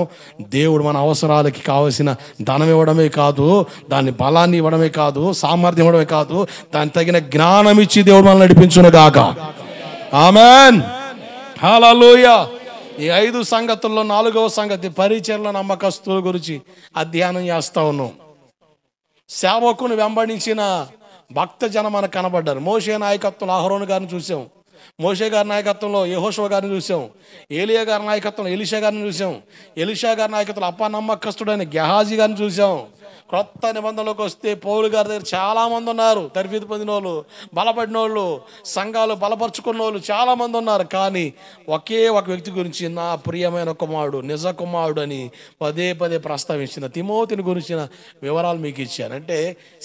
దేవుడు మన అవసరాలకి కావలసిన ధనం ఇవ్వడమే కాదు, దాన్ని బలాన్ని ఇవ్వడమే కాదు, సామర్థ్యం ఇవ్వడమే కాదు, దానికి తగిన జ్ఞానం ఇచ్చి దేవుడు మనల్ని నడిపించునుగాక. ఆమేన్, హల్లెలూయా. ఈ 5 సంగతుల్లో 4వ సంగతి పరిచర్ల నమ్మకస్తుల గురించి అధ్యయనం చేస్తా ఉన్నాం. సేవకుని వెంబడించిన భక్త జనం మనకు కనబడ్డారు. మోషే నాయకత్వంలో అహరోను గారిని చూసాం, మోషే గారి నాయకత్వంలో యెహోషువ గారిని చూసాం, ఏలియా గారి నాయకత్వంలో ఎలీషా గారిని చూసాం, ఎలీషా గారి నాయకత్వంలో అపనమ్మకస్తుడైన గెహాజీ గారిని చూసాం. క్రొత్త నిబంధనలోకి వస్తే పౌలు గారి దగ్గర చాలామంది ఉన్నారు, తర్ఫీదు పొందిన వాళ్ళు, బలపడిన వాళ్ళు, సంఘాలు బలపరుచుకున్న వాళ్ళు చాలామంది ఉన్నారు. కానీ ఒకే ఒక వ్యక్తి గురించి, నా ప్రియమైన కుమారుడు, నిజ కుమారుడు అని పదే ప్రస్తావించిన తిమోతిని గురించిన వివరాలు మీకు ఇచ్చాను. అంటే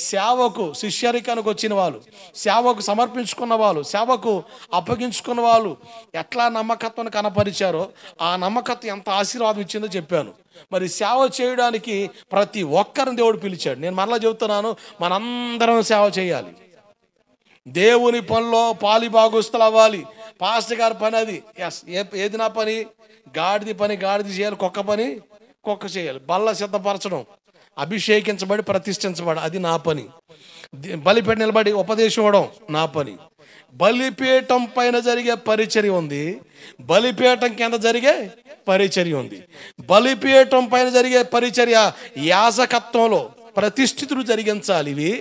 సేవకు శిష్యరికానికి వచ్చిన వాళ్ళు, సేవకు సమర్పించుకున్న వాళ్ళు, సేవకు అప్పగించుకున్న వాళ్ళు ఎట్లా నమ్మకత్వాన్ని కనపరిచారో, ఆ నమ్మకత్వం ఎంత ఆశీర్వాదం ఇచ్చిందో చెప్పాను. మరి సేవ చేయడానికి ప్రతి ఒక్కరిని దేవుడు పిలిచాడు. నేను మరలా చెబుతున్నాను, మనందరం సేవ చేయాలి, దేవుని పనిలో పాలిభాగస్తులు అవ్వాలి. పాస్టర్ గారి పని అది. ఏది నా పని? గాడిది పని గాడిది చేయాలి, కుక్క పని కుక్క చేయాలి. బల్ల సిద్ధపరచడం, అభిషేకించబడి ప్రతిష్ఠించబడి, అది నా పని. బలిపీఠం నిలబడి ఉపదేశం ఇవ్వడం నా పని. బలిపీఠం పైన జరిగే పరిచర్య ఉంది, బలిపీఠం కింద జరిగే పరిచర్య ఉంది. బలిపీఠం పైన జరిగే పరిచర్య యాజకత్వంలో ప్రతిష్ఠితులు జరిగించాలి ఇవి.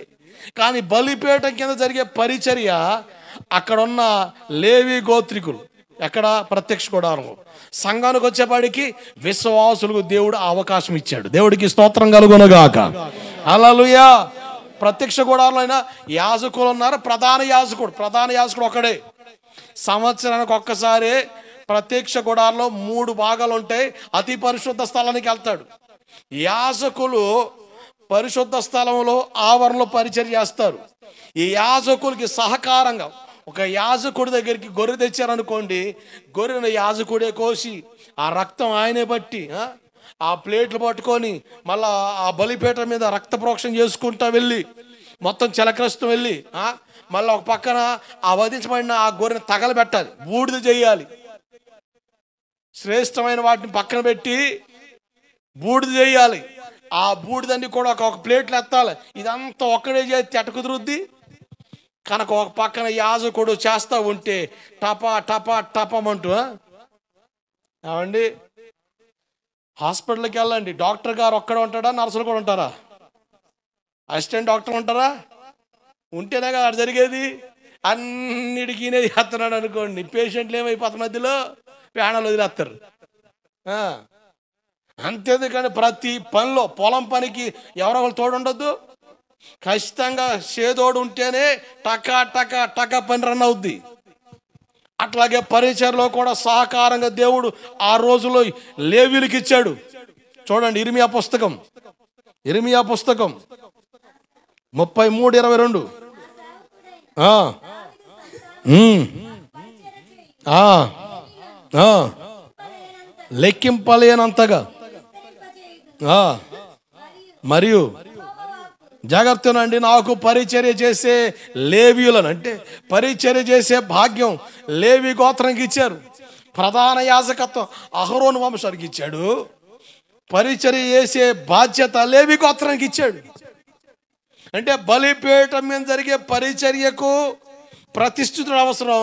కానీ బలిపీఠం కింద జరిగే పరిచర్య అక్కడున్న లేవి గోత్రికులు, ఎక్కడ? ప్రత్యక్ష గుడారం. సంఘానికి వచ్చేపాడికి విశ్వాసులకు దేవుడు అవకాశం ఇచ్చాడు. దేవుడికి స్తోత్రం కలుగునుగాక. హల్లెలూయా. ప్రత్యక్ష గుడారంలో అయినా యాజకులు ఉన్నారు, ప్రధాన యాజకుడు ఒకడే. సంవత్సరానికి ఒక్కసారి ప్రత్యక్ష గుడారంలో 3 భాగాలు ఉంటాయి. అతి పరిశుద్ధ స్థలానికి వెళ్తాడు. యాజకులు పరిశుద్ధ స్థలంలో ఆవరణలో పరిచర్య చేస్తారు. ఈ యాజకులకి సహకారంగా ఒక యాజకుడి దగ్గరికి గొర్రె తెచ్చారనుకోండి, గొర్రెను యాజకుడే కోసి ఆ రక్తం ఆయనే బట్టి ఆ ప్లేట్లు పట్టుకొని మళ్ళా ఆ బలిపీఠ మీద రక్త ప్రోక్షణ చేసుకుంటా వెళ్ళి మొత్తం చిలకరిస్తూ వెళ్ళి మళ్ళీ ఒక పక్కన ఆ వధించబడిన ఆ గొర్రెను తగలబెట్టాలి, బూడిద చేయాలి. శ్రేష్టమైన వాటిని పక్కన పెట్టి బూడిద చేయాలి. ఆ బూడిదని కూడా ఒక ప్లేట్లు ఎత్తాలి. ఇదంతా ఒక్కడే చేస్తే ఎట కుదురుద్ది? కనుక ఒక పక్కన యాజకుడు చేస్తూ ఉంటే టపా టపా టపమంటూ. ఏమండి, హాస్పిటల్కి వెళ్ళండి, డాక్టర్ గారు ఒక్కడే ఉంటాడా, నర్సులు కూడా ఉంటారా? అసిస్టెంట్ డాక్టర్ ఉంటారా? ఉంటేనే కదా అది జరిగేది. అన్నిటికీ చేస్తున్నాడు అనుకోండి, పేషెంట్లు ఏమైపోతారు, మధ్యలో ప్రాణాలు వదిలేస్తారు. అంతేందుకని ప్రతి పనిలో, పొలం పనికి ఎవరో ఒకరు తోడు ఉండొద్దు, ఖచ్చితంగా సేదోడు ఉంటేనే టకా టకా టకా పని రన్ అవుద్ది. అట్లాగే పరిచర్లో కూడా సహకారంగా దేవుడు ఆ రోజులో లేవీయులకు ఇచ్చాడు. చూడండి, ఇర్మియా పుస్తకం 33:22. లెక్కింపలేనంతగా మరియు జాగ్రత్తనండి, నాకు పరిచర్య చేసే లేవీయులను, అంటే పరిచర్య చేసే భాగ్యం లేవి గోత్రానికి ఇచ్చారు. ప్రధాన యాజకత్వం అహరోను వంశానికి ఇచ్చాడు. పరిచర్య చేసే బాధ్యత లేవి గోత్రానికి ఇచ్చాడు. అంటే బలిపీఠం మీద జరిగే పరిచర్యకు ప్రతిష్ఠితుడు అవసరం.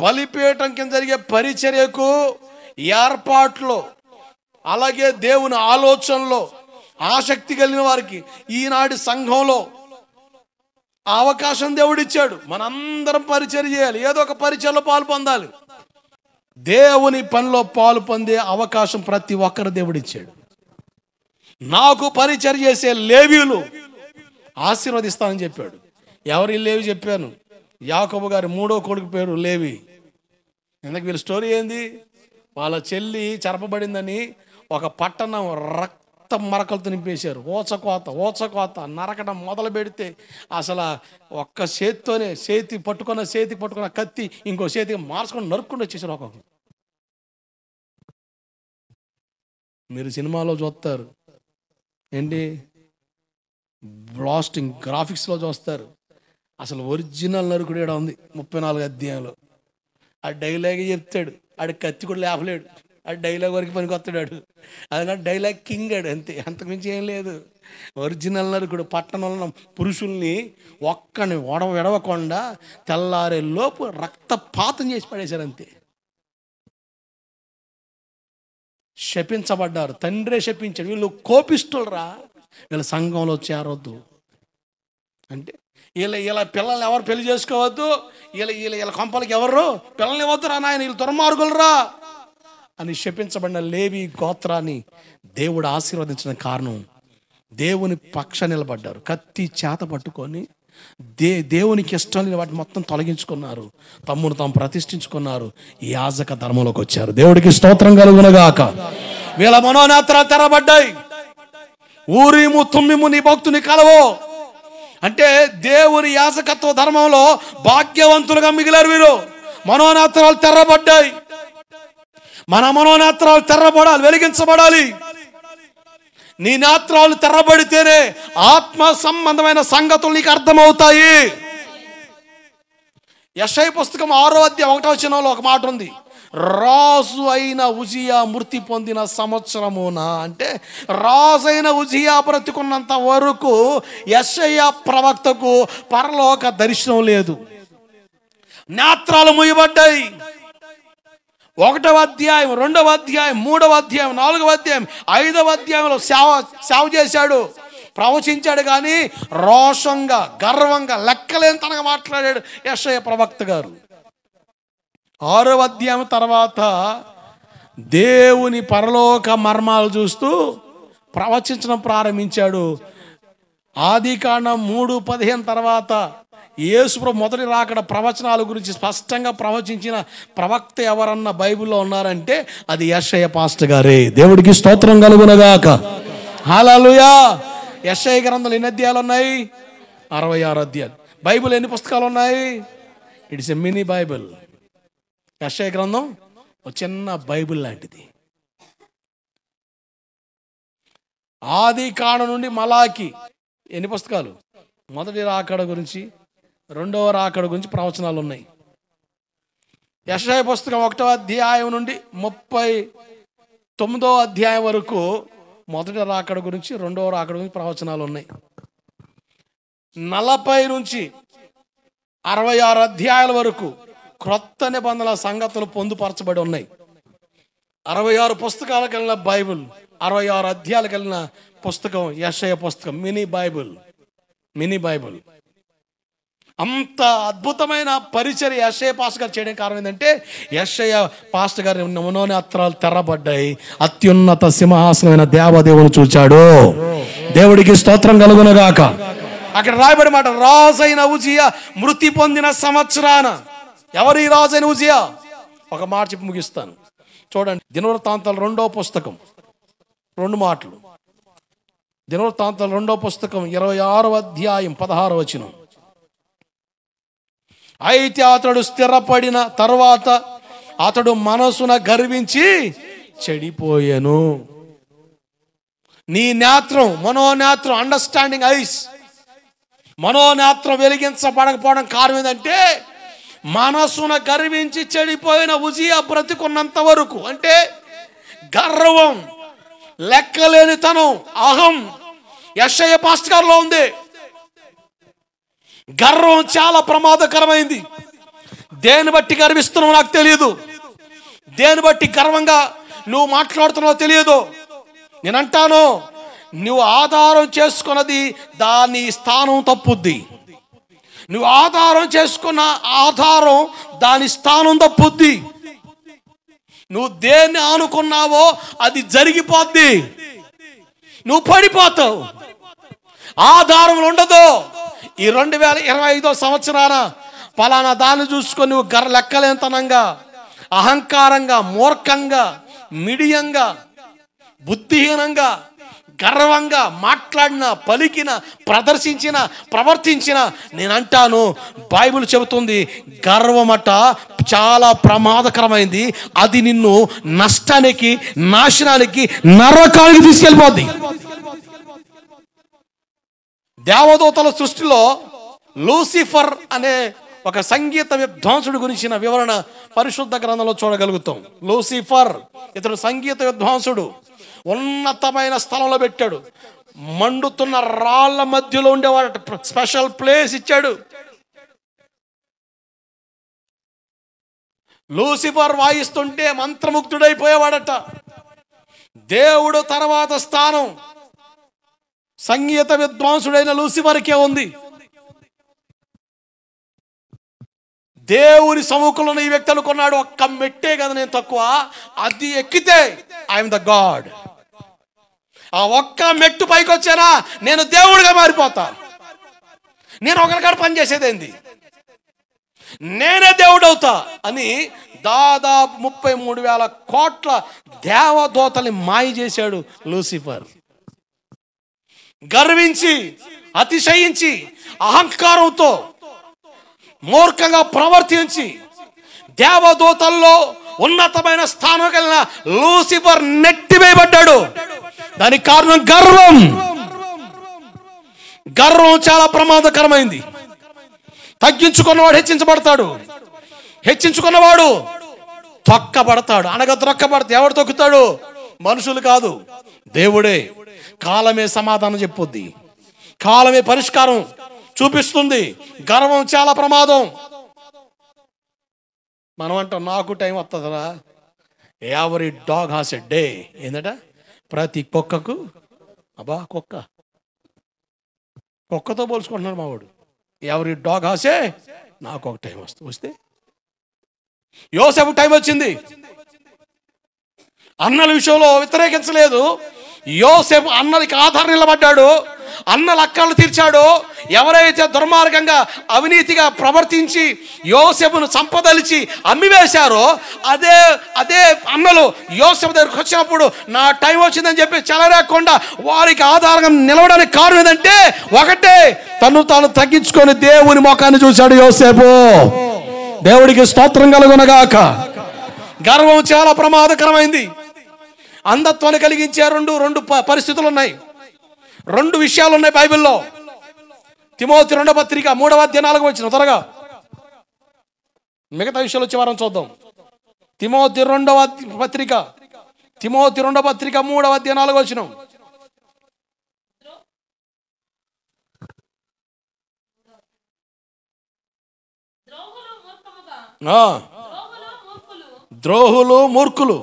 బలిపీఠం కింద జరిగే పరిచర్యకు ఏర్పాట్లో, అలాగే దేవుని ఆలోచనలో ఆసక్తి కలిగిన వారికి ఈనాటి సంఘంలో అవకాశం దేవుడిచ్చాడు. మనందరం పరిచర్య చేయాలి, ఏదో ఒక పరిచర్యలో పాలు పొందాలి. దేవుని పనిలో పాలు పొందే అవకాశం ప్రతి ఒక్కరు దేవుడిచ్చాడు. నాకు పరిచర్య చేసే లేవీయులు ఆశీర్వదిస్తానని చెప్పాడు. ఎవరి లేవి చెప్పాను? యాకోబు గారి 3వ కొడుకు పేరు లేవి. ఎందుకు వీళ్ళ స్టోరీ ఏంది? వాళ్ళ చెల్లి చెరపబడిందని ఒక పట్టణం రక్త మరకలతో నింపేశారు. ఓచకోత నరకడం మొదలు పెడితే అసలు ఒక్క చేతితోనే చేతికి పట్టుకున్న కత్తి ఇంకో చేతికి మార్చుకొని నరుక్కుండా వచ్చేసారు ఒక్కొక్కరు. మీరు సినిమాలో చూస్తారు ఏంటి, బ్లాస్టింగ్ గ్రాఫిక్స్లో చూస్తారు. అసలు ఒరిజినల్ నరుకుడు ఏడా ఉంది 34 అధ్యాయంలో. ఆ డైలాగ్ చెప్తాడు, ఆడి కత్తి కూడా లేపలేడు, ఆ డైలాగ్ వరకు పనికి వస్తాడు. అది డైలాగ్ కింగ్ ఆడు, అంతే, అంతకుమించి ఏం లేదు. ఒరిజినల్ నరుకుడు పట్టణంలో పురుషుల్ని ఒక్కని విడవకుండా తెల్లారే లోపు రక్తపాతం చేసి పడేశారు, అంతే. శపించబడ్డారు, తండ్రే శపించాడు. వీళ్ళు కోపిస్తులరా, వీళ్ళ సంఘంలో చేరొద్దు అంటే వీళ్ళ పిల్లల్ని ఎవరు పెళ్లి చేసుకోవద్దు, వీళ్ళ కొంపలకి ఎవరు పిల్లల్ని ఇవ్వద్దు రా నాయన, వీళ్ళు దుర్మార్గులరా అని శపించబడిన లేవి గోత్రాన్ని దేవుడు ఆశీర్వదించిన కారణం దేవుని పక్ష నిలబడ్డారు. కత్తి చేత పట్టుకొని దేవునికి ఇష్టం లేని వాటిని మొత్తం తొలగించుకున్నారు, తమ్మును తాము ప్రతిష్ఠించుకున్నారు, యాజక ధర్మంలోకి వచ్చారు. దేవుడికి స్తోత్రం కలుగునగాక. వీళ్ళ మనోనేత్రాలు తెరబడ్డాయి. ఊరీము తుమ్మిము నీ భక్తుని కలవో అంటే దేవుని యాజకత్వ ధర్మంలో భాగ్యవంతులుగా మిగిలారు వీరు. మనోనేత్రాలు తెరబడ్డాయి. మన మనోనేత్రాలు తెరబడాలి, వెలిగించబడాలి. నీ నేత్రాలు తెరబడితేనే ఆత్మ సంబంధమైన సంగతులు నీకు అర్థమవుతాయి. యెషయా పుస్తకం 6వ అధ్యాయం 1వ వచనంలో ఒక మాట ఉంది, రాజు అయిన ఉజియా మృతి పొందిన సంవత్సరమున, అంటే రాజు అయిన ఉజియా బ్రతికున్నంత వరకు యెషయా ప్రవక్తకు పరలోక దర్శనం లేదు. నేత్రాలు మూయబడ్డాయి. 1వ అధ్యాయం 2వ అధ్యాయం 3వ అధ్యాయం 4వ అధ్యాయం 5వ అధ్యాయంలో సేవ చేశాడు, ప్రవచించాడు. కానీ రోషంగా గర్వంగా లెక్కలేని తనగా మాట్లాడాడు యెషయా ప్రవక్త గారు. 6వ అధ్యాయం తర్వాత దేవుని పరలోక మర్మాలు చూస్తూ ప్రవచించడం ప్రారంభించాడు. ఆదికాండం 3:15 తర్వాత యేసుప్రభు మొదటి రాకడ ప్రవచనాల గురించి స్పష్టంగా ప్రవచించిన ప్రవక్త ఎవరన్నా బైబిల్లో ఉన్నారంటే అది యెషయా పాస్టర్ గారే. దేవుడికి స్తోత్రం కలుగునగాక. హల్లెలూయా. యెషయా గ్రంథంలో ఎన్ని అధ్యాయాలు ఉన్నాయి? 66 అధ్యాయాలు. బైబిల్ ఎన్ని పుస్తకాలు ఉన్నాయి? It's a mini Bible. యెషయా గ్రంథం ఒక చిన్న బైబిల్ లాంటిది. ఆది కాండం నుండి మలాకి ఎన్ని పుస్తకాలు? మొదటి రాకడ గురించి, రెండవ రాకడ గురించి ప్రవచనాలు ఉన్నాయి. యెషయా పుస్తకం 1వ అధ్యాయం నుండి 39వ అధ్యాయం వరకు మొదటి రాకడ గురించి, రెండవ రాకడ గురించి ప్రవచనాలు ఉన్నాయి. 40 నుంచి 66 అధ్యాయాల వరకు క్రొత్త నిబంధనల సంగతులు పొందుపరచబడి ఉన్నాయి. 66 పుస్తకాలు కలిగిన బైబిల్, 66 అధ్యాయాలు కలిగిన పుస్తకం యెషయా పుస్తకం. Mini Bible. అంత అద్భుతమైన పరిచర్య యెషయా పాస్టర్ గారు చేయడానికి కారణం ఏంటంటే, యెషయా పాస్టర్ గారి మనోనేత్రాలు తెరబడ్డాయి. అత్యున్నత సింహాసనమైన దేవదేవుని చూచాడు. దేవుడికి స్తోత్రం కలుగునగాక. అక్కడ రాయబడి మాట, రాజైన ఉజియా మృతి పొందిన సంవత్సరాన. ఎవరు ఈ రాజైన ఉజియా? ఒక మాట చెప్పి ముగిస్తాను. చూడండి, దినవృత్తాంతాలు 2వ పుస్తకం 2 మాటలు. దినవృత్తాంతాలు 2వ పుస్తకం 26వ అధ్యాయం 16వ వచనం. అయితే అతడు స్థిరపడిన తర్వాత అతడు మనసున గర్వించి చెడిపోయెను. నీ నేత్రం, మనోనేత్రం, అండర్స్టాండింగ్ ఐస్, మనోనేత్రం వెలిగించబడకపోవడం కారణం ఏంటంటే, మనసున గర్వించి చెడిపోయిన ఉజియా బ్రతికున్నంత వరకు, అంటే గర్వం, లెక్కలేనితనం, అహం యెషయా పాస్టర్ గారిలో ఉంది. గర్వం చాలా ప్రమాదకరమైంది. దేని బట్టి గర్విస్తున్నావు నాకు తెలియదు, దేని బట్టి గర్వంగా నువ్వు మాట్లాడుతున్నావో తెలియదు. నేనంటాను, నువ్వు ఆధారం చేసుకున్నది దాని స్థానం తప్పుద్ది. నువ్వు ఆధారం చేసుకున్న ఆధారం దాని స్థానం తప్పుద్ది. నువ్వు దేన్ని ఆనుకున్నావో అది జరిగిపోద్ది, నువ్వు పడిపోతావు. ఆధారం ఉండదు. ఈ 2025వ సంవత్సరాన పలానా దాన్ని చూసుకొని నువ్వు లెక్కలేంతనంగా, అహంకారంగా, మూర్ఖంగా, మిడియంగా, బుద్ధిహీనంగా, గర్వంగా మాట్లాడిన, పలికిన, ప్రదర్శించిన, ప్రవర్తించిన, నేను అంటాను, బైబిల్ చెబుతుంది గర్వమట చాలా ప్రమాదకరమైంది. అది నిన్ను నష్టానికి, నాశనానికి, నరకానికి తీసుకెళ్ళిపోద్ది. దేవదూతల సృష్టిలో లూసిఫర్ అనే ఒక సంగీత విద్వాంసుడి గురించిన వివరణ పరిశుద్ధ గ్రంథంలో చూడగలుగుతాం. లూసిఫర్ ఇతడు సంగీత విద్వాంసుడు. ఉన్నతమైన స్థలంలో పెట్టాడు. మండుతున్న రాళ్ల మధ్యలో ఉండేవాడట. స్పెషల్ ప్లేస్ ఇచ్చాడు. లూసిఫర్ వాయిస్తుంటే మంత్రముగ్ధుడైపోయేవాడట. దేవుడు తర్వాత స్థానం సంగీత విద్వాంసుడైన లూసిఫర్కే ఉంది. దేవుని సముఖంలో ఈ వ్యక్తి అనుకున్నాడు, ఒక్క మెట్టే కదా నేను తక్కువ, అది ఎక్కితే ఐఎమ్ ద గాడ్. ఆ ఒక్క మెట్టు పైకి వచ్చానా నేను దేవుడిగా మారిపోతా. నేను ఒకరికాడ పని చేసేదేంది, నేనే దేవుడు అవుతా అని దాదాపు 33,000 కోట్ల దేవదూతల్ని మాయ చేశాడు లూసిఫర్. గర్వించి, అతిశయించి, అహంకారంతో మూర్ఖంగా ప్రవర్తించి దేవదూతల్లో ఉన్నతమైన స్థానం కలిగిన లూసిఫర్ నెట్టివేయబడ్డాడు. దానికి కారణం గర్వం. గర్వం చాలా ప్రమాదకరమైంది. తగ్గించుకున్నవాడు హెచ్చించబడతాడు, హెచ్చించుకున్నవాడు తొక్కబడతాడు. అనగా త్రొక్కబడతాడు. ఎవడు తొక్కుతాడు? మనుషులు కాదు, దేవుడే. కాలమే సమాధానం చెప్పుద్ది, కాలమే పరిష్కారం చూపిస్తుంది. గర్వం చాలా ప్రమాదం. మనం అంటాం నాకు టైం వస్తుందరా. Every dog has a day. ఏందట? ప్రతి కుక్కకు, అబ్బా కుక్కతో పోల్చుకుంటున్నాడు మావాడు. ఎవరీ డాగ్ హాస్ ఏ, నాకు ఒక టైం వస్తే యోసేపు టైం వచ్చింది. అన్నల విషయంలో వ్యతిరేకించలేదు. యోసేపు అన్నలకి ఆధారం నిలబడ్డాడు. అన్నల అక్కలు తీర్చాడు. ఎవరైతే దుర్మార్గంగా, అవినీతిగా ప్రవర్తించి యోసేపును సంపదలిచి అమ్మివేశారో అదే అన్నలు యోసేపు దగ్గరికి వచ్చినప్పుడు నా టైం వచ్చిందని చెప్పి చెలరేకుండా వారికి ఆధారంగా నిలవడానికి కారణం ఏంటంటే, ఒకటే, తను తాను తగ్గించుకొని దేవుని ముఖాన్ని చూశాడు యోసేపు. దేవుడికి స్తోత్రం కలుగునగాక. గర్వం చాలా ప్రమాదకరమైంది. అంధత్వాన్ని కలిగించే రెండు పరిస్థితులు ఉన్నాయి, రెండు విషయాలు ఉన్నాయి బైబిల్లో. తిమోతి 2వ పత్రిక 3వ అధ్యాయం 4వ వచనం. త్వరగా మిగతా విషయాలు వచ్చే వారం చూద్దాం. తిమోతి 2వ పత్రిక 3వ అధ్యాయం 4వ వచనం. ద్రోహులు మూర్ఖులు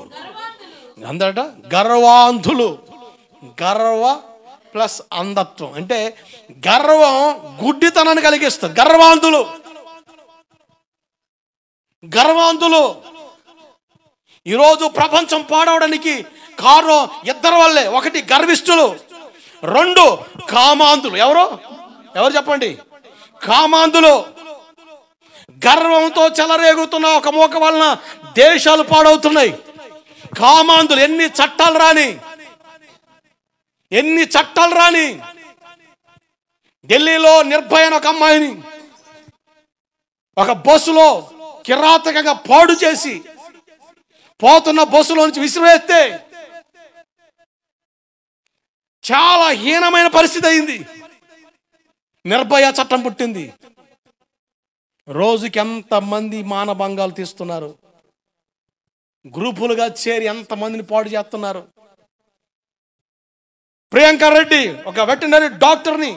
అందట గర్వాంధులు. గర్వ ప్లస్ అంధత్వం అంటే గర్వం గుడ్డితనాన్ని కలిగిస్తుంది. గర్వాంధులు ఈరోజు ప్రపంచం పాడవడానికి కారణం ఇద్దరు వల్లే. ఒకటి గర్విష్ఠులు, 2 కామాంధులు. ఎవరు చెప్పండి? కామాంధులు. గర్వంతో చెలరేగుతున్న ఒక మోక వలన దేశాలు పాడవుతున్నాయి. కామాంధులు. ఎన్ని చట్టాలు రాని ఢిల్లీలో నిర్భయ ఒక అమ్మాయిని ఒక బస్సులో కిరాతకంగా పాడు చేసి పోతున్న బస్సులో నుంచి విసిరేస్తే చాలా హీనమైన పరిస్థితి అయింది. నిర్భయ చట్టం పుట్టింది. రోజుకి ఎంతమంది మానభంగాలు తీస్తున్నారు, గ్రూపులుగా చేరి ఎంతమందిని పాడు చేస్తున్నారు. ప్రియాంక రెడ్డి ఒక వెటర్నరీ డాక్టర్ని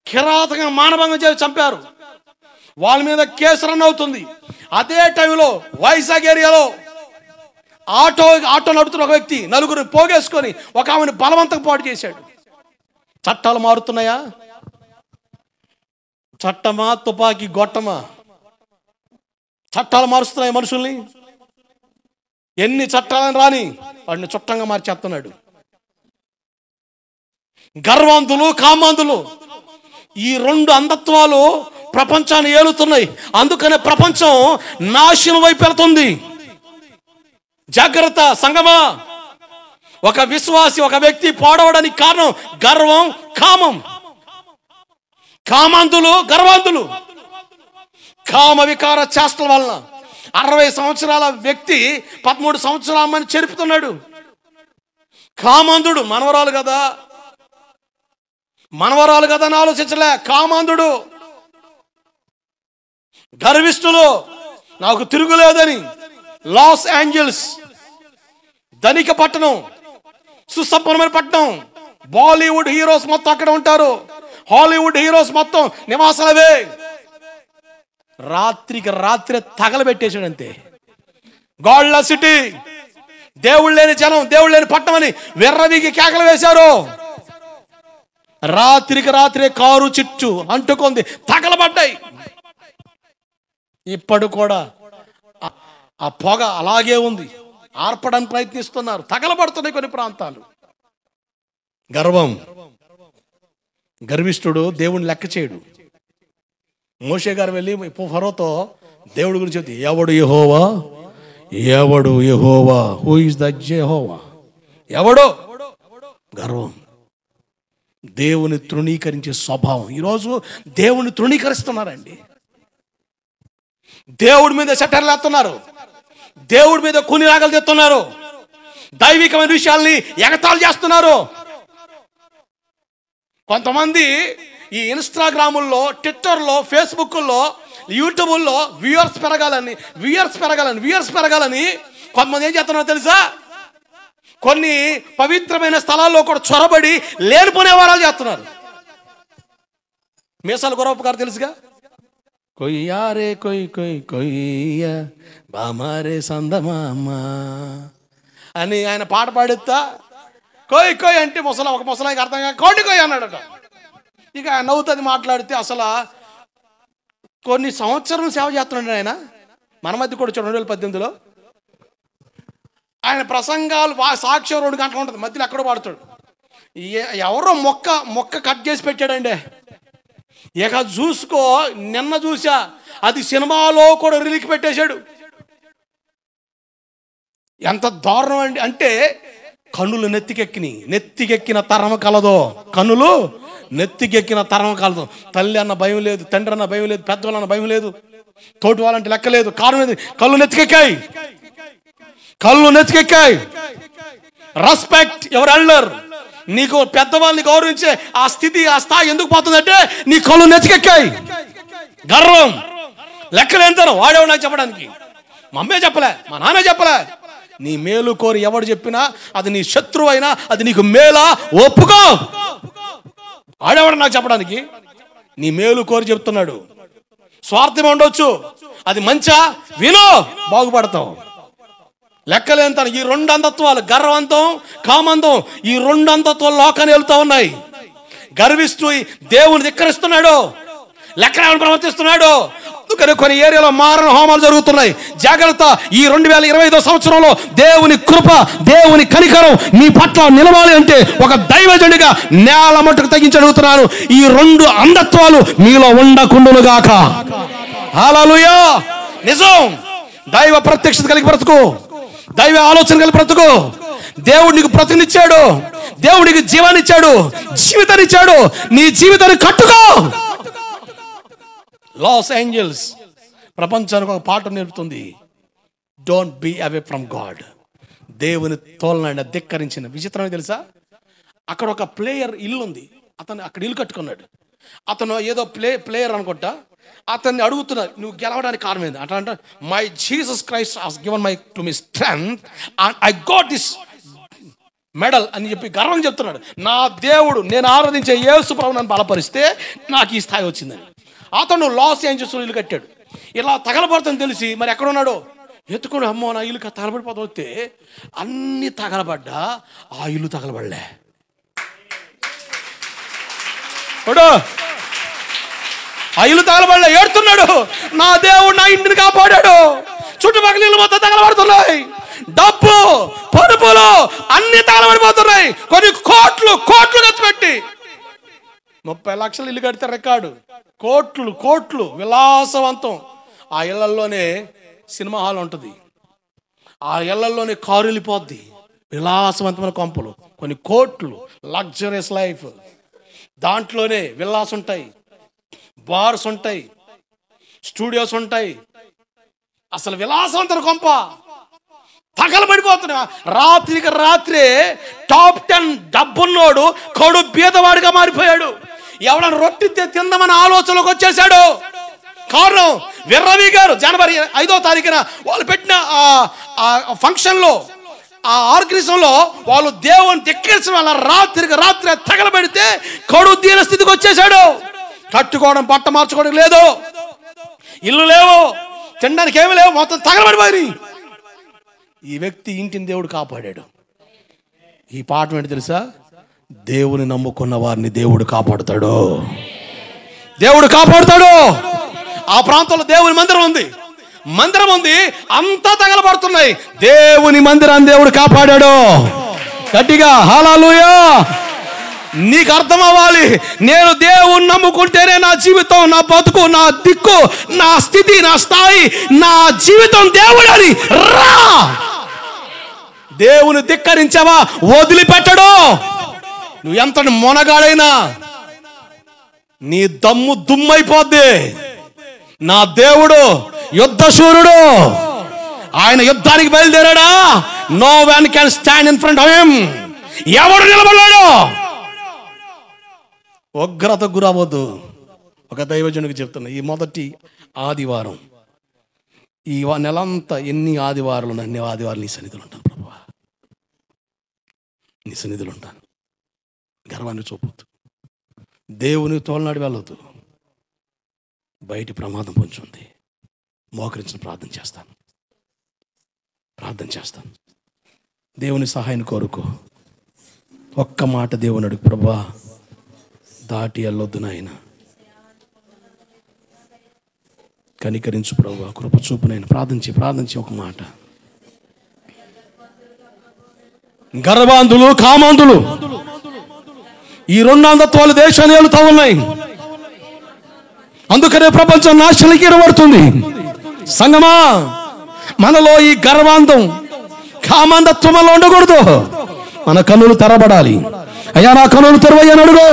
కిరాతకంగా మానభంగం చేసి చంపారు. వాళ్ళ మీద కేసు రన్ అవుతుంది. అదే టైంలో వైజాగ్ ఏరియాలో ఆటో నడుపుతున్న ఒక వ్యక్తి 4 పోగేసుకొని ఒక ఆమెను బలవంతంగా పాడు చేశాడు. చట్టాలు మారుతున్నాయా? చట్టమా తుపాకీ గొట్టమా? చట్టాలు మారుస్తున్నాయి మనుషుల్ని. ఎన్ని చట్టాలను రాని వాడిని చుట్టంగా మార్చేస్తున్నాడు. గర్వాంధులు, కామాంధులు, ఈ 2 అంధత్వాలు ప్రపంచాన్ని ఏలుతున్నాయి. అందుకనే ప్రపంచం నాశనం వైపు వెళ్తుంది. జాగ్రత్త సంగమా. ఒక విశ్వాసి, ఒక వ్యక్తి పాడవడానికి కారణం గర్వం, కామం. కామాంధులు, గర్వాంధులు. కామ వికార చేష్టల వలన 60 సంవత్సరాల వ్యక్తి 13 సంవత్సరాల అమ్మని చెరుపుతున్నాడు. కామాంధుడు. మనవరాలు కదా అని ఆలోచించలే. కామాంధుడు. గర్విష్ఠులు. నాకు తిరుగులేదని లాస్ ఏంజల్స్ ధనిక పట్టణం, సుసంపన్నమైన పట్టణం. బాలీవుడ్ హీరోస్ మొత్తం అక్కడ ఉంటారు. హాలీవుడ్ హీరోస్ మొత్తం నివాసాలవే. రాత్రికి రాత్రి తగలబెట్టేసాడు అంతే. గాడ్ల సిటీ, దేవుళ్ళు లేని జనం, దేవుళ్ళు లేని పట్టణం అని వెర్రవీగి కేకలు వేశారు. రాత్రికి రాత్రే కారు చిచ్చు అంటుకుంది, తగలబడ్డాయి. ఇప్పుడు కూడా ఆ పొగ అలాగే ఉంది. ఆర్పడానికి ప్రయత్నిస్తున్నారు. తగలబడుతున్నాయి కొన్ని ప్రాంతాలు. గర్వం. గర్విష్ఠుడు దేవుని లెక్క చేయడు. మోషే గారు వెళ్ళి ఫరోతో దేవుడి గురించి చెప్తే ఎవడు యెహోవా హూ ఇస్ ద యెహోవా? ఎవడో? గర్వం. దేవుని తృణీకరించే స్వభావం. ఈరోజు దేవుని తృణీకరిస్తున్నారండి. దేవుడి మీద సెటర్లు వేస్తున్నారు. దేవుడి మీద కూని రాగలు తెస్తున్నారు. దైవికమైన విషయాల్ని ఎగతాళి చేస్తున్నారు. కొంతమంది ఈ ఇన్స్టాగ్రాముల్లో, ట్విట్టర్లో, ఫేస్బుక్లో, యూట్యూబ్లో వ్యూయర్స్ పెరగాలని కొంతమంది ఏం చేస్తున్నారో తెలుసా? కొన్ని పవిత్రమైన స్థలాల్లో కూడా చొరబడి లేనిపోనే వారాలు చేస్తున్నారు. మీసాల గొరవపు గారు తెలుసుగా? కొయ్యారే కొయ్య బామారే సందమామ అని ఆయన పాట పాడిస్తా కొయ్ అంటే ఒక ముసలాయికి అర్థం కాక కొయ్యి అన్నాడట. ఇక నవ్వుతుంది మాట్లాడితే. అసలు కొన్ని సంవత్సరం సేవ చేస్తున్నాడు ఆయన. మన మధ్య కూడా 2018లో ఆయన ప్రసంగాలు సాక్ష్యం 2 గంటలు ఉంటుంది. మధ్యలో ఎక్కడో పాడుతాడు. ఎవరో మొక్క కట్ చేసి పెట్టాడండి. ఇక చూసుకో, నిన్న చూసా, అది సినిమాలో కూడా రిలీజ్ పెట్టేశాడు. ఎంత దారుణం అండి. అంటే కన్నులు నెత్తికెక్కిన తరం కలదో. కన్నులు నెత్తికెక్కిన తరం కలదు. తల్లి అన్న భయం లేదు, తండ్రి అన్న భయం లేదు, పెద్దవాళ్ళన్న భయం లేదు. తోటి వాళ్ళంటే లెక్కలేదు. కారణం ఏంది? కళ్ళు నెత్తికెక్కాయి, కళ్ళు నెత్తికెక్కాయి. రెస్పెక్ట్ ఎవరు ఎల్డర్. నీకు పెద్దవాళ్ళని గౌరవించే ఆ స్థితి, ఆ స్థాయి ఎందుకు పోతుందంటే నీ కళ్ళు నెత్తికెక్కాయి. గర్వం, లెక్కలేంతరం. వాడేవాడు నాకు చెప్పడానికి? మా అమ్మే చెప్పలే, మా నాన్న చెప్పలే. నీ మేలు కోరి ఎవడు చెప్పినా అది నీ శత్రువు అయినా అది నీకు మేలా, ఒప్పుకో. ఆడేవాడు నాకు చెప్పడానికి? నీ మేలు కోరి చెప్తున్నాడు. స్వార్థం ఉండొచ్చు, అది మంచా, వినో, బాగుపడతావు. లెక్కలేంత ఈ రెండు అంధత్వాలు, గర్వంతం, కామంతం, ఈ రెండు అంధత్వాలు లోకాన్ని వెళ్తూ ఉన్నాయి. గర్విస్తూ దేవుని ధిక్కరిస్తున్నాడు, లెక్కలేమని ప్రవర్తిస్తున్నాడు. అందుకని కొన్ని ఏరియాలో మారణ హోమాలు జరుగుతున్నాయి. జాగ్రత్త. ఈ 2025 సంవత్సరంలో దేవుని కృప, దేవుని కనికరం నీ పట్ల నిలవాలి అంటే ఒక దైవజనుడిగా నేల మట్టుకు తగ్గించి అడుగుతున్నాను, ఈ రెండు అంధత్వాలు మీలో ఉండకుండునుగాక. హల్లెలూయా. నిజం. దైవ ప్రత్యక్షత కలిగి బ్రతుకు, దైవ ఆలోచన కలిగి బ్రతుకు. దేవుడు నీకు బ్రతుకునిచ్చాడు, దేవుడు నీకు జీవాన్ని ఇచ్చాడు, జీవితాన్ని ఇచ్చాడు. నీ జీవితాన్ని కట్టుకో. లాస్ ఏంజల్స్ ప్రపంచానికి ఒక పాట నేర్పుతుంది, don't be away from God. దేవుని తోలనాడిన ధిక్కరించిన. విచిత్రమే తెలుసా, అక్కడ ఒక ప్లేయర్ ఇల్లు ఉంది, అతను అక్కడ ఇల్లు కట్టుకున్నాడు. అతను ఏదో ప్లేయర్ అనుకుంటా. అతన్ని అడుగుతున్నారు, నువ్వు గెలవడానికి కారణం ఏంది అంటే, my Jesus Christ has given to me strength and I got this medal అని చెప్పి గర్వంగా చెప్తున్నాడు. నా దేవుడు, నేను ఆరాధించే యేసు ప్రభువు నన్ను బలపరిస్తే నాకు ఈ స్థాయి వచ్చిందని. అతను లాస్ ఏంజల్స్లో ఇల్లు కట్టాడు. ఇలా తగలబడుతుందని తెలిసి మరి ఎక్కడున్నాడో ఎత్తుకొని, అమ్మో నా ఇల్లు తగలబడిపోతూ వస్తే అన్ని తగలబడ్డా ఆ ఇల్లు తగలబడలే. ఆ ఇల్లు తగలబడలే. ఏడుతున్నాడు, నా దేవుడు నా ఇంటిని కాపాడాడు. చుట్టుపక్కల ఇల్లు మొత్తం తగలబడుతున్నాయి. డబ్బు, పరుపులు అన్ని తగలబడిపోతున్నాయి. కొన్ని కోట్లు ఖర్చు పెట్టి 30 లక్షలు ఇల్లు కడితే రికార్డు. కోట్లు విలాసవంతం. ఆ ఇళ్లలోనే సినిమా హాల్ ఉంటుంది, ఆ ఇళ్లలోనే కారు వెళ్ళిపోద్ది, విలాసవంతమైన కొంపలు, కొన్ని కోట్లు, లగ్జరియస్ లైఫ్. దాంట్లోనే విల్లాస్ ఉంటాయి, బార్స్ ఉంటాయి, స్టూడియోస్ ఉంటాయి. అసలు విలాసవంతమైన కొంప. తగలబడిపోతున్నా. రాత్రికి రాత్రే టాప్ 10 డబ్బున్నోడు కడు బీదవాడిగా మారిపోయాడు. ఎవడన్నా రొట్టె తిందామని ఆలోచనలోకి వచ్చేసాడు. కారణం విర్రవి గారు జనవరి 5వ తారీఖున వాళ్ళు పెట్టిన ఆ ఫంక్షన్లో, ఆ ఆర్గనైజేషన్లో వాళ్ళు దేవుని ధిక్కరించడం వల్ల రాత్రికి రాత్రి తగలబెడితే కడు దీన స్థితికి వచ్చేసాడు. కట్టుకోవడం, బట్ట మార్చుకోవడం లేదు, ఇల్లు లేవు, తినడానికి ఏమి లేవు, మొత్తం తగలబడిపోయి. ఈ వ్యక్తి ఇంటిని దేవుడు కాపాడాడు. ఈ పాఠం ఏంటి తెలుసా, దేవుని నమ్ముకున్న వారిని దేవుడు కాపాడుతాడు, దేవుడు కాపాడుతాడు. ఆ ప్రాంతంలో దేవుని మందిరం ఉంది, అంతా తగలబడుతున్నాయి. దేవుని మందిరాన్ని దేవుడు కాపాడాడు. గట్టిగా హల్లెలూయా. నీకు అర్థం అవ్వాలి, నేను దేవుని నమ్ముకుంటేనే నా జీవితం, నా బతుకు, నా దిక్కు, నా స్థితి, నా స్థాయి, నా జీవితం దేవుడు అని రా. దేవుని ధిక్కరించావా వదిలిపెట్టడు. నువ్వు ఎంత మొనగాడైనా నీ దమ్ము దుమ్మైపోద్ది. నా దేవుడు యుద్ధశూరుడు, ఆయన యుద్ధానికి బయలుదేరాడా. No one can stand in front of him. ఎవడు నిలబడలేడు. ఉగ్రత గురవద్దు. ఒక దైవజనుడికి చెప్తున్నా, ఈ మొదటి ఆదివారం, ఈ నెలంతా ఎన్ని ఆదివారాలు, అన్ని ఆదివారాలు నీ సన్నిధిలో ఉంటాను ప్రభువా, నీ సన్నిధిలో ఉంటాను. గర్వాన్ని చూపొద్దు, దేవుని తోలనాడి వెళ్ళొద్దు. బయటి ప్రమాదం పొంచుంది. మోకరించి ప్రార్థన చేస్తాను. దేవుని సహాయాన్ని కోరుకో. ఒక్క మాట దేవుని అడుగు, ప్రభువా దాటి వెళ్ళొద్దు నాయన, కనికరించు ప్రభువా, కృప చూపు నాయన. ప్రార్థించి ఒక మాట. గర్వాంధులు, కామాంధులు, ఈ రెండు అంధత్వాలు దేశాన్ని ఏలుతా ఉన్నాయి. అందుకనే ప్రపంచం నాశనానికి ఎడబడుతుంది. సంగమా, మనలో ఈ గర్వాంధం, కామాంధత్వం వల్ల ఉండకూడదు. మన కన్నులు తెరబడాలి. అయ్యా నా కన్నులు తెరవయ్యని అడుగు.